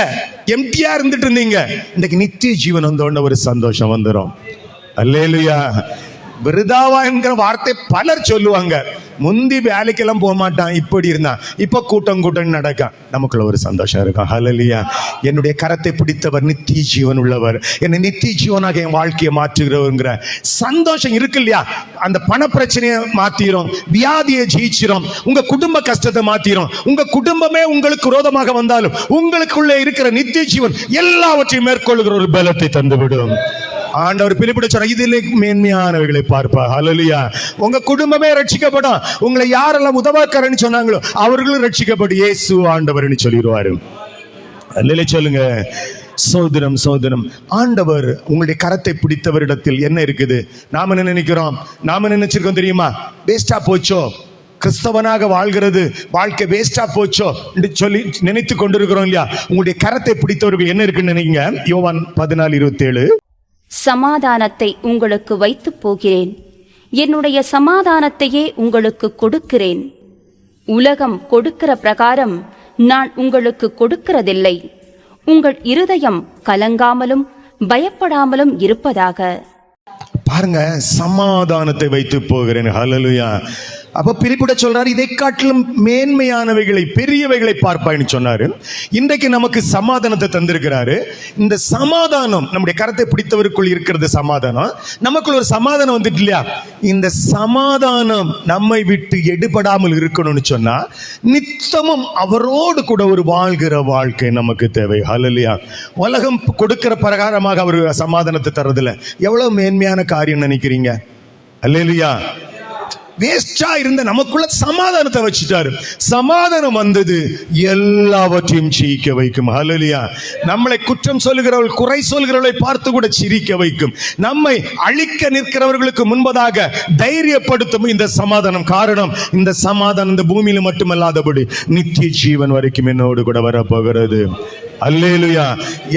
எம்டியா இருந்துட்டு இருந்தீங்க. இன்னைக்கு நித்திய ஜீவன் வந்தோட ஒரு சந்தோஷம் வந்துடும். அல்லேலூயா. விருதாவா என்கிற வார்த்தை பலர் சொல்லுவாங்க. முந்தி வேலைக்கெல்லாம் போக மாட்டான், இப்படி இருந்தான், இப்ப கூட்டம் நடக்கும். நமக்குள்ள ஒரு சந்தோஷம் இருக்கும். ஹல்லேலூயா. என்னுடைய கரத்தை பிடித்தவர் நித்திய ஜீவன் உள்ளவர், என்னை நித்திய ஜீவனாக என் வாழ்க்கையை மாற்றுகிறவங்கிற சந்தோஷம் இருக்கு இல்லையா? அந்த பண பிரச்சனையை மாத்திரும், வியாதியை ஜெயிச்சிரும், உங்க குடும்ப கஷ்டத்தை மாத்திரும். உங்க குடும்பமே உங்களுக்கு விரோதமாக வந்தாலும் உங்களுக்குள்ளே இருக்கிற நித்திய ஜீவன் எல்லாவற்றையும் மேற்கொள்ளுகிற ஒரு பலத்தை தந்துவிடும். ஆண்டவர் பிலிப்பிட சொன்னார், இதிலே மேன்மையானவைகளை பார்ப்பா. ஹல்லேலூயா. உங்க குடும்பமே ரட்சிக்கப்படும். உங்களை யாரெல்லாம் உதவாக்கறன்னு சொன்னாங்களோ அவர்களும் ரட்சிக்கப்பட்டு இயேசு ஆண்டவர்னு சொல்லிடுவாரு. அல்லேலூயா சொல்லுங்க. சோதரம் சோதரம். ஆண்டவர் உங்களுடைய கரத்தை பிடித்தவரிடத்தில் என்ன இருக்குது? நாம என்ன நினைக்கிறோம்? நாம நினைச்சிருக்கோம் தெரியுமா? வேஸ்டா போச்சோ, கிறிஸ்தவனாக வாழ்கிறது வாழ்க்கை வேஸ்டா போச்சோ என்று சொல்லி நினைத்து கொண்டிருக்கிறோம் இல்லையா? உங்களுடைய கரத்தை பிடித்தவர்கள் என்ன இருக்குன்னு நினைங்க. யோவான் 14:27. சமாதானத்தை உங்களுக்கு வைத்து போகிறேன், என்னுடைய சமாதானத்தையே உங்களுக்கு கொடுக்கிறேன். உலகம் கொடுக்கிற பிரகாரம் நான் உங்களுக்கு கொடுக்கிறதில்லை. உங்கள் இருதயம் கலங்காமலும் பயப்படாமலும் இருப்பதாக. பாருங்க, சமாதானத்தை வைத்து போகிறேன். ஹல்லேலூயா. அப்ப பிலிப்பிட சொல்றாரு, இதை காட்டிலும் மேன்மையானவைகளை பெரியவைகளை பார்ப்பாய்னு சொன்னாரு. இன்றைக்கு நமக்கு சமாதானத்தை தந்திருக்கிறாரு. இந்த சமாதானம் நம்முடைய கரத்தை பிடித்தவருக்குள் இருக்கிறது. சமாதானம் நமக்குள்ள ஒரு சமாதானம் வந்துட்டு இல்லையா? இந்த சமாதானம் நம்மை விட்டு எடுபடாமல் இருக்கணும்னு சொன்னா நித்தமும் அவரோடு கூட ஒரு வாழ்கிற வாழ்க்கை நமக்கு தேவை. ஹல்லேலூயா. உலகம் கொடுக்கிற பிரகாரமாக அவர் சமாதானத்தை தரதில்லை. எவ்வளவு மேன்மையான காரியம் நினைக்கிறீங்க? அல்லேலூயா. வேஸ்டா இருந்த நமக்குள்ள சமாதானத்தை வச்சுட்டாரு. சமாதானம் வந்தது எல்லாவற்றையும் ஜெயிக்க வைக்கும். ஹல்லேலூயா. நம்மளை குற்றம் சொல்லுகிறவர்கள், குறை சொல்கிறவர்களை பார்த்து கூட சிரிக்க வைக்கும். நம்மை அழிக்க நிற்கிறவர்களுக்கு முன்பதாக தைரியப்படுத்தும் இந்த சமாதானம். காரணம், இந்த சமாதானம் இந்த பூமியில மட்டுமல்லாதபடி நித்திய ஜீவன் வரைக்கும் என்னோடு கூட வரப்போகிறது. அல்லேலூயா.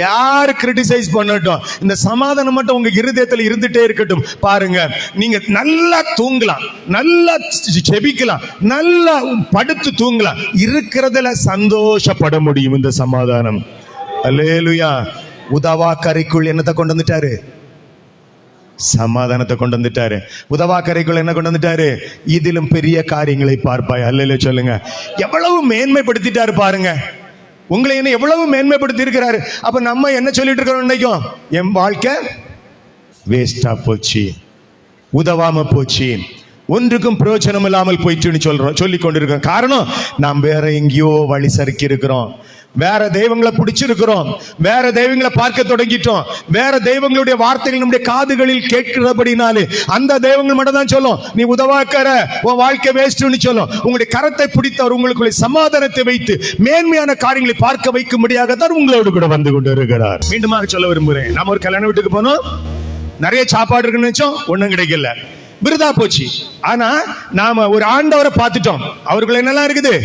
யார் கிரிட்டிசைஸ் பண்ணட்டும், இந்த சமாதானம் மட்டும் உங்க இருதயத்தில் இருந்துட்டே இருக்கட்டும். பாருங்க, நீங்க நல்லா தூங்கலாம், நல்லா ஜெபிக்கலாம், நல்லா படுத்து தூங்கலாம், இருக்கிறதுல சந்தோஷப்பட முடியும் இந்த சமாதானம். அல்லேலூயா. உதவா கரைக்குள் என்னத்தை கொண்டு வந்துட்டாரு? சமாதானத்தை கொண்டு வந்துட்டாரு. உதவாக்கரைக்குள்ள என்ன கொண்டு வந்துட்டாரு? இதிலும் பெரிய காரியங்களை பார்ப்பாய். அல்லேலூயா சொல்லுங்க. எவ்வளவு மேன்மைப்படுத்திட்டாரு பாருங்க. உங்களை என்ன எவ்வளவு மேன்மைப்படுத்தி இருக்கிறாரு. அப்ப நம்ம என்ன சொல்லிட்டு இருக்கிறோம் இன்னைக்கும்? என் வாழ்க்கை வேஸ்டா போச்சு, உதவாம போச்சு, ஒன்றுக்கும் பிரயோஜனம் இல்லாமல் போயிட்டுன்னு சொல்லி கொண்டிருக்கிறோம். காரணம், நாம் வேற எங்கேயோ வழி சறுக்கி இருக்கிறோம், வேற தெய்வங்களை பிடிச்சிருக்கிறோம், வேற தெய்வங்களை பார்க்க தொடங்கிட்டோம், வேற தெய்வங்களுடைய வார்த்தைகள் நம்முடைய காதுகளில் கேட்கிறபடினாலே அந்த தெய்வங்கள் மட்டும் தான் சொல்லும் நீ உதவாக்கற, உன் வாழ்க்கை வேஸ்ட்னு சொல்லும். உங்களுடைய கரத்தை பிடித்தவர் உங்களுக்குள்ள சமாதானத்தை வைத்து மேன்மையான காரியங்களை பார்க்க வைக்கும்படியாகத்தான் உங்களோடு கூட வந்து கொண்டு இருக்கிறார். மீண்டுமாக சொல்ல விரும்புகிறேன், நம்ம ஒரு கல்யாண வீட்டுக்கு போனோம், நிறைய சாப்பாடு இருக்குன்னு நினைச்சோம், ஒன்றும் கிடைக்கல, விருதா போச்சு. ஆனா நாம ஒரு ஆண்டவரை பார்த்துட்டோம், அவருக்குள்ள என்னெல்லாம் இருக்குது?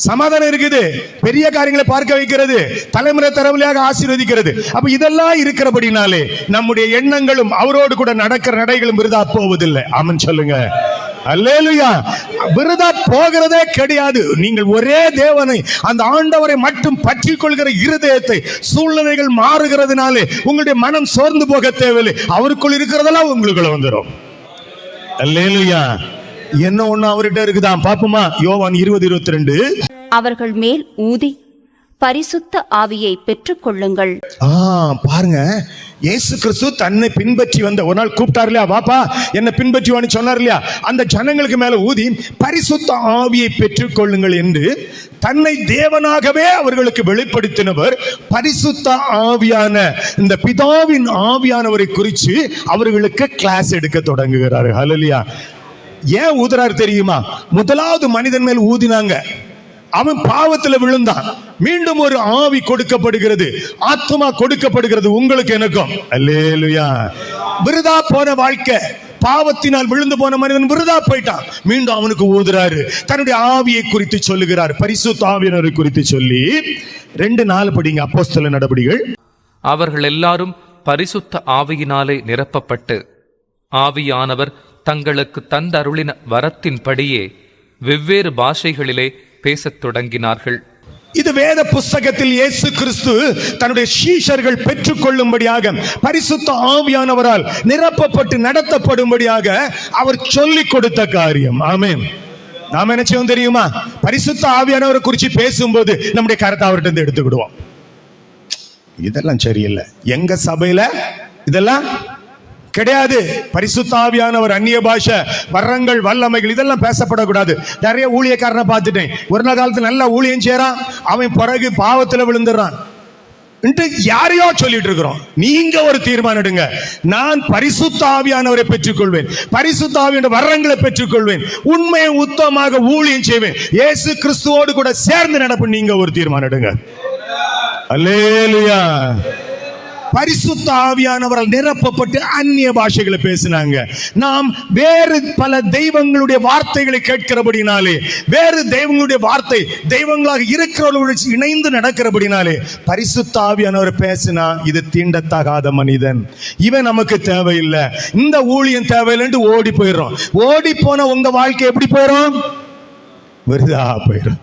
சமாதானம் இருக்குது, பெரிய காரியங்களை பார்க்க வைக்கிறது, தலைமுறை தலைமுறையாக ஆசீர்வதிக்கிறது. அப்ப இதெல்லாம் இருக்கிறபடினாலே நம்முடைய எண்ணங்களும் அவரோடு கூட நடக்கிற நடைகளும் விருதா போவதில்லை. ஆமென் சொல்லுங்க. அல்லேலூயா. விருதா போகிறதே கிடையாது. நீங்கள் ஒரே தேவனை, அந்த ஆண்டவரை மட்டும் பற்றி கொள்கிற இருதயத்தை, சூழ்நிலைகள் மாறுகிறதுனாலே உங்களுடைய மனம் சோர்ந்து போக தேவையில்லை. அவருக்குள் இருக்கிறதெல்லாம் உங்களுக்குள்ள வந்துடும். அல்லேலூயா. என்ன ஒண்ணு அவர்கிட்ட இருக்குதான் பாப்போமா? யோவான் 20:22. அவர்கள் மேல் ஊதி பரிசுத்த ஆவியை பெற்றுக் கொள்ளுங்கள். பாருங்க, இயேசு கிறிஸ்து தன்னை பின்பற்றி வந்த ஒரு நாள் கூப்பிட்டார் இல்லையா, வாப்பா என்ன பின்பற்றி வான்னு சொன்னார் இல்லையா, அந்த ஜனங்களுக்கு மேல ஊதி பரிசுத்த ஆவியை பெற்றுக் கொள்ளுங்கள் என்று தன்னை தேவனாகவே அவர்களுக்கு வெளிப்படுத்தினவர். பரிசுத்த ஆவியான இந்த பிதாவின் ஆவியானவரை குறித்து அவர்களுக்கு கிளாஸ் எடுக்க தொடங்குகிறார். ஹல்லேலூயா. ஏன் ஊதுறாரு தெரியுமா? முதலாவது மனிதன் மேல் ஊதினாங்க, அவன் பாவத்தில் விழுந்தான், மீண்டும் ஒரு ஆவி கொடுக்கப்படுகிறது, ஆத்மா கொடுக்கப்படுகிறது உங்களுக்கு எனக்கும். அல்லேலூயா. விருதா போன வாழ்க்கை, பாவத்தினால் விழுந்து போன மனிதன் விருதா போயிட்டான், மீண்டும் அவனுக்கு ஊதுறாரு, தன்னுடைய ஆவியை குறித்து சொல்லுகிறார், பரிசுத்த ஆவியினரை குறித்து சொல்லி. 2:4 படிங்க, அப்போஸ்தலர் நடபடிகள். அவர்கள் எல்லாரும் பரிசுத்த ஆவியினாலே நிரப்பப்பட்டு ஆவியானவர் தங்களுக்கு தந்தருளின வரத்தின்படியே வெவ்வேறு பாஷைகளிலே பேசத் தொடங்கினார்கள். இது வேத புஸ்தகத்தில் இயேசு கிறிஸ்து தன்னுடைய சீஷர்கள் பெற்றுக் கொள்ளும்படியாக பரிசுத்த ஆவியானவரால் நிரப்பப்பட்டு நடத்தப்படும்படியாக அவர் சொல்லிக் கொடுத்த காரியம். ஆமென். நாம என்ன செய்வோம் தெரியுமா? பரிசுத்த ஆவியானவரை குறித்து பேசும்போது நம்முடைய கரத்தை அவர்கிட்ட இருந்து எடுத்துக்கிடுவோம். இதெல்லாம் சரியில்லை, எங்க சபையில இதெல்லாம் கிடையாது. பரிசுத்த ஆவியானவர், அந்நிய பாஷை, வரங்கள், வல்லமைகள் இதெல்லாம் பேசப்படக்கூடாது. நிறைய ஊழியக்காரனை பார்த்துட்டேன், ஒரு நாள் காலத்துல நல்லா ஊழியம் செய்யறான், அவன் பிறகு பாவத்துல விழுந்துடுறான். யாரையோ சொல்லிட்டு இருக்கிறோம். நீங்க ஒரு தீர்மானம் எடுங்க, நான் பரிசுத்த ஆவியானவரை பெற்றுக்கொள்வேன், பரிசுத்த ஆவியான வரங்களை பெற்றுக்கொள்வேன், உண்மையை உத்தமமாக ஊழியம் செய்வேன், இயேசு கிறிஸ்துவோடு கூட சேர்ந்து நடப்பு. நீங்க ஒரு தீர்மானம் எடுங்க. அல்லேலூயா. பரிசுத்த ஆவியானவரால் நிரப்பப்பட்டு அந்நிய பாஷைகளை பேசினாங்க. நாம் வேறு பல தெய்வங்களுடைய வார்த்தைகளை கேட்கிறபடினாலே, வேறு தெய்வங்களுடைய வார்த்தை தெய்வங்களாக இருக்கிறவர்களுடன் இணைந்து நடக்கிறபடினாலே பரிசுத்த ஆவியானவர் பேசினா இது தீண்டத்தகாத மனிதன், இவன் நமக்கு தேவையில்லை, இந்த ஊழியம் தேவையில்லைன்னு ஓடி போயிடும். ஓடி போன உங்க வாழ்க்கை எப்படி போயிடும்? விருதா போயிடும்.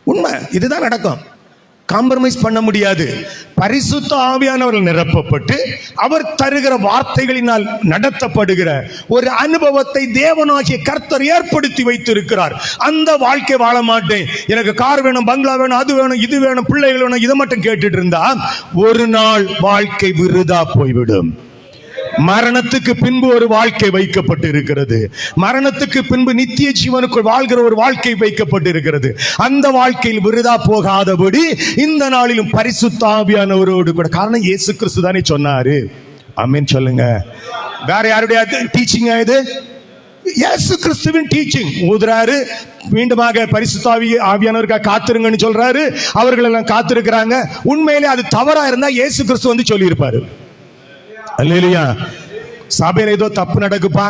உண்மை இதுதான் நடக்கும். காம்ப்ரமைஸ் பண்ண முடியாது. பரிசுத்த ஆவியானவர்கள் நிரப்பப்பட்டு அவர் தருகிற வார்த்தைகளினால் நடத்தப்படுகிற ஒரு அனுபவத்தை தேவனாகிய கர்த்தர் ஏற்படுத்தி வைத்திருக்கிறார். அந்த வாழ்க்கை வாழ மாட்டேன், எனக்கு கார் வேணும், பங்களா வேணும், அது வேணும், இது வேணும், பிள்ளைகள் வேணும், இதை மட்டும் கேட்டுட்டு இருந்தா ஒரு நாள் வாழ்க்கை விருதா போய்விடும். மரணத்துக்கு பின்பு ஒரு வாழ்க்கை வைக்கப்பட்டு இருக்கிறது. மரணத்துக்கு பின்பு நித்திய ஜீவனுக்குள் வாழ்கிற ஒரு வாழ்க்கை வைக்கப்பட்டு இருக்கிறது. அந்த வாழ்க்கையில் விருதா போகாதபடி இந்த நாளிலும் பரிசுத்த ஆவியானவரோடு கூட, காரணம் இயேசு கிறிஸ்து தானே சொன்னாரு. ஆமென் சொல்லுங்க. வேற யாருடைய டீச்சிங் இது? இயேசு கிறிஸ்துவின் டீச்சிங். ஊதுறாரு, மீண்டுமாக பரிசுத்த ஆவியானவருக்காக காத்திருங்கன்னு சொல்றாரு. அவர்கள் எல்லாம் காத்திருக்கிறாங்க. உண்மையிலே அது தவறா இருந்தா இயேசு கிறிஸ்து வந்து சொல்லி இருப்பாரு. அல்லேலூயா. சபையில ஏதோ தப்பு நடக்குப்பா,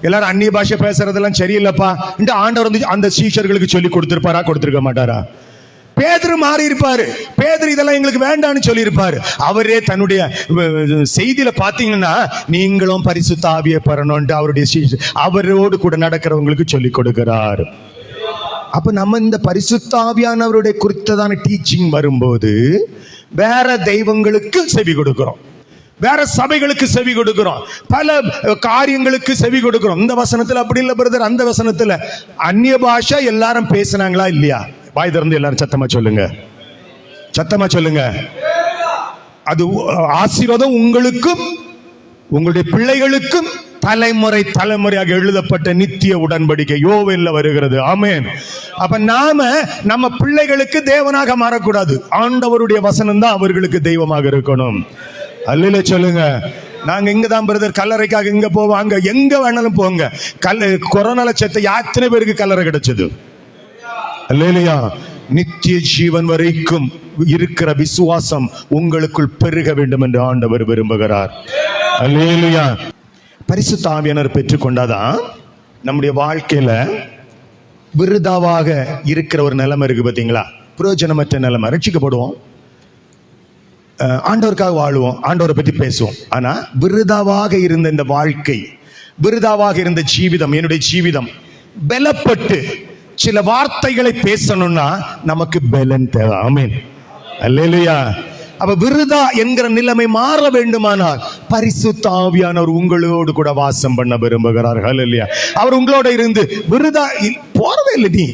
எல்லாரும் அந்நிய பாஷை பேசுறதெல்லாம் சரியில்லைப்பா இந்த ஆண்டவர் வந்து அந்த சீஷர்களுக்கு சொல்லி கொடுத்திருப்பாரா? கொடுத்திருக்க மாட்டாரா? பேதுரு மாறி இருப்பாரு. பேதுரு இதெல்லாம் எங்களுக்கு வேண்டான்னு சொல்லி இருப்பாரு. அவரே தன்னுடைய செய்தியில பாத்தீங்கன்னா நீங்களும் பரிசுத்த ஆவியை பெறணும்னு அவருடைய அவரோடு கூட நடக்கிறவங்களுக்கு சொல்லி கொடுக்கிறார். அப்ப நம்ம இந்த பரிசுத்த ஆவியானவருடைய குறித்ததான டீச்சிங் வரும்போது வேற தெய்வங்களுக்கு செவி கொடுக்கிறோம், வேற சபைகளுக்கு செவி கொடுக்கிறோம், பல காரியங்களுக்கு செவி கொடுக்கிறோம். இந்த வசனத்துல அப்படி இல்லை பிரதர், அந்த வசனத்துல அந்நிய பாஷை எல்லாரும் பேசினாங்களா இல்லையா? வாய் திறந்து எல்லாரும் சத்தமா சொல்லுங்க, சத்தமா சொல்லுங்க. அது ஆசீர்வாதம் உங்களுக்கும் உங்களுடைய பிள்ளைகளுக்கும் தலைமுறை தலைமுறையாக எழுதப்பட்ட நித்திய உடன்படிக்கை யோவேல்ல வருகிறது. ஆமென். அப்ப நாம நம்ம பிள்ளைகளுக்கு தேவனாக மாறக்கூடாது. ஆண்டவருடைய வசனம் தான் அவர்களுக்கு தெய்வமாக இருக்கணும். அல்லேலூயா சொல்லுங்க. நாங்க இங்க தான் பிரதர் கல்லறைக்காக இங்க போவோம், அங்க எங்க வேணாலும் போங்க. கொரோனால செத்த எத்தனை பேருக்கு கல்லறை கிடைச்சது? அல்லேலூயா. நித்திய ஜீவன் வரைக்கும் இருக்கிற விசுவாசம் உங்களுக்குள் பெருக வேண்டும் என்று ஆண்டவர் விரும்புகிறார். அல்லேலூயா. பரிசுத்த ஆவியானவர் பெற்றுக்கொண்டாதான் நம்முடைய வாழ்க்கையில விருதாவாக இருக்கிற ஒரு நிலைமை இருக்கு பாத்தீங்களா, பிரயோஜனமற்ற நிலைமை. ரட்சிக்கப்படுவோம், ஆண்டவருக்காக வாழுவோம், ஆண்டவரை பற்றி பேசுவோம். ஆனா விருதாவாக இருந்த இந்த வாழ்க்கை, விருதாவாக இருந்த ஜீவிதம், என்னுடைய ஜீவிதம் பலப்பட்டு சில வார்த்தைகளை பேசணும்னா நமக்கு பலன் தேவை. ஆமென். அல்லேலூயா. அப்ப விருதா என்கிற நிலைமை மாற வேண்டுமானால் பரிசுத்த ஆவியானவர் உங்களோடு கூட வாசம் பண்ண விரும்புகிறார். அல்லேலூயா. அவர் உங்களோட இருந்து விருதா போறதே இல்லை,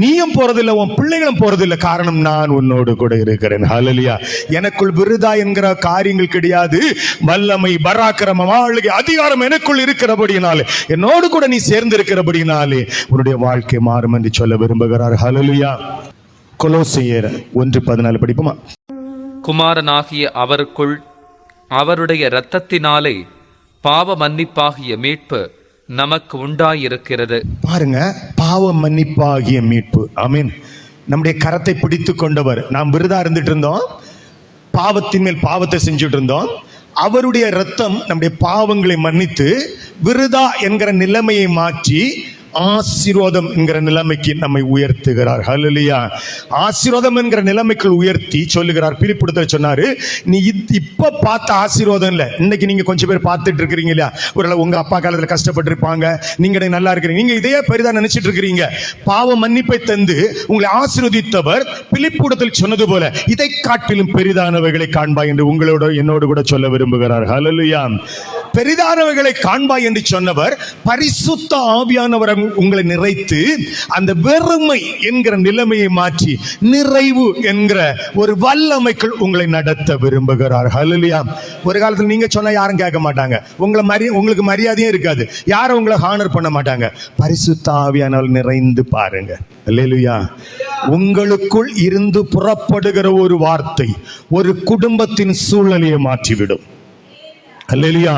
நீயும் போறதில்லை, உன் பிள்ளைகளும் போறதில்லை. காரணம், நான் உன்னோடு கூட இருக்கிறேன். ஹல்லேலூயா. எனக்குள் விருதா என்கிற காரியங்கள் கிடையாது. வல்லமை, பராக்கிரமம், ஆளுகை, அதிகாரம் எனக்குள் இருக்கிறபடினாலே, என்னோடு கூட நீ சேர்ந்து இருக்கிறபடினாலே உன்னுடைய வாழ்க்கை மாறும் என்று சொல்ல விரும்புகிறார். ஹல்லேலூயா. கொலோசியர் 1:14 படிப்போமா? குமாரனாகிய அவருக்குள் அவருடைய இரத்தத்தினாலே பாவ மன்னிப்பாகிய மீட்பு நமக்கு உண்டாயிருக்கிறது. பாருங்க, பாவ மன்னிப்பாகிய மீட்பு. ஆமென். நம்முடைய கரத்தை பிடித்து கொண்டவர். நாம் விருதா இருந்துட்டு இருந்தோம், பாவத்தின் மேல் பாவத்தை செஞ்சுட்டு இருந்தோம். அவருடைய இரத்தம் நம்முடைய பாவங்களை மன்னித்து விருதா என்கிற நிலைமையை மாற்றி ஆசீர்வாதம் என்கிற நிலைமைக்கு நம்மை உயர்த்துகிறார். ஹல்லேலூயா. ஆசீர்வாதம் என்கிற நிலைமைக்குள் உயர்த்தி சொல்லுகிறார். பிலிப்புடத்தில் சொன்னாரு, நீ இப்ப பார்த்த ஆசீர்வாதம் இல்ல, இன்னைக்கு நீங்க கொஞ்சம் பேர் பார்த்துட்டு இருக்கிறீங்க இல்லையா, ஒரு உங்க அப்பா காலத்துல கஷ்டப்பட்டு இருப்பாங்க, நீங்க நல்லா இருக்கிறீங்க, நீங்க இதே பெரிதா நினைச்சிட்டு இருக்கிறீங்க. பாவ மன்னிப்பை தந்து உங்களை ஆசீர்வதித்தவர் பிலிப்புடத்தில் சொன்னது போல இதை காட்டிலும் பெரிதானவைகளை காண்பாய் என்று உங்களோட என்னோடு கூட சொல்ல விரும்புகிறார். ஹல்லேலூயா. பெரிதானவைகளை காண்பாய் என்று சொன்னவர் பரிசுத்த ஆவியானவர் உங்களை நிறைத்து அந்த வெறுமை என்கிற நிலைமையை மாற்றி நிறைவு என்கிற ஒரு வல்லமைக்குள் உங்களை நடத்த விரும்புகிறார். ஹல்லேலூயா. ஒரு காலத்தில் நீங்க சொன்னா யாரும் கேட்க மாட்டாங்க, உங்களுக்கு மரியாதையும் இருக்காது, யாரும் உங்களை ஹானர் பண்ண மாட்டாங்க. பரிசுத்த ஆவியானவர் நிறைந்து பாருங்க. ஹல்லேலூயா. உங்களுக்குள் இருந்து புறப்படுகிற ஒரு வார்த்தை ஒரு குடும்பத்தின் சூழ்நிலையை மாற்றிவிடும். அல்லேலூயா.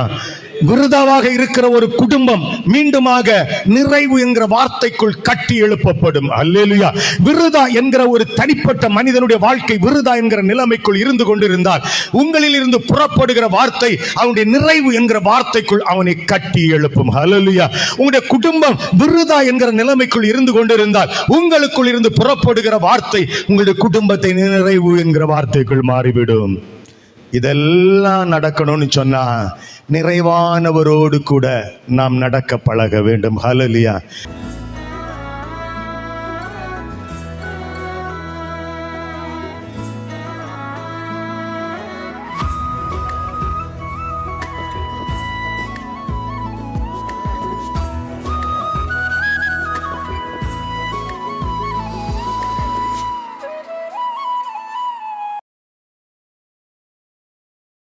விருதாவாக இருக்கிற ஒரு குடும்பம் மீண்டுமாக நிறைவு என்கிற வார்த்தைக்குள் கட்டி எழுப்பப்படும். அல்லேலூயா. விருதா என்கிற ஒரு தனிப்பட்ட மனிதனுடைய வாழ்க்கை விருதா என்கிற நிலைமைக்குள் இருந்து கொண்டிருந்தால் உங்களில் இருந்து புறப்படுகிற வார்த்தை அவனுடைய நிறைவு என்கிற வார்த்தைக்குள் அவனை கட்டி எழுப்பும். அல்லேலூயா. உங்களுடைய குடும்பம் விருதா என்கிற நிலைமைக்குள் இருந்து கொண்டிருந்தால் உங்களுக்குள் இருந்து புறப்படுகிற வார்த்தை உங்களுடைய குடும்பத்தை நிறைவு என்கிற வார்த்தைக்குள் மாறிவிடும். இதெல்லாம் நடக்கணும்னு சொன்னா நிறைவானவரோடு கூட நாம் நடக்க பழக வேண்டும். ஹல்லேலூயா.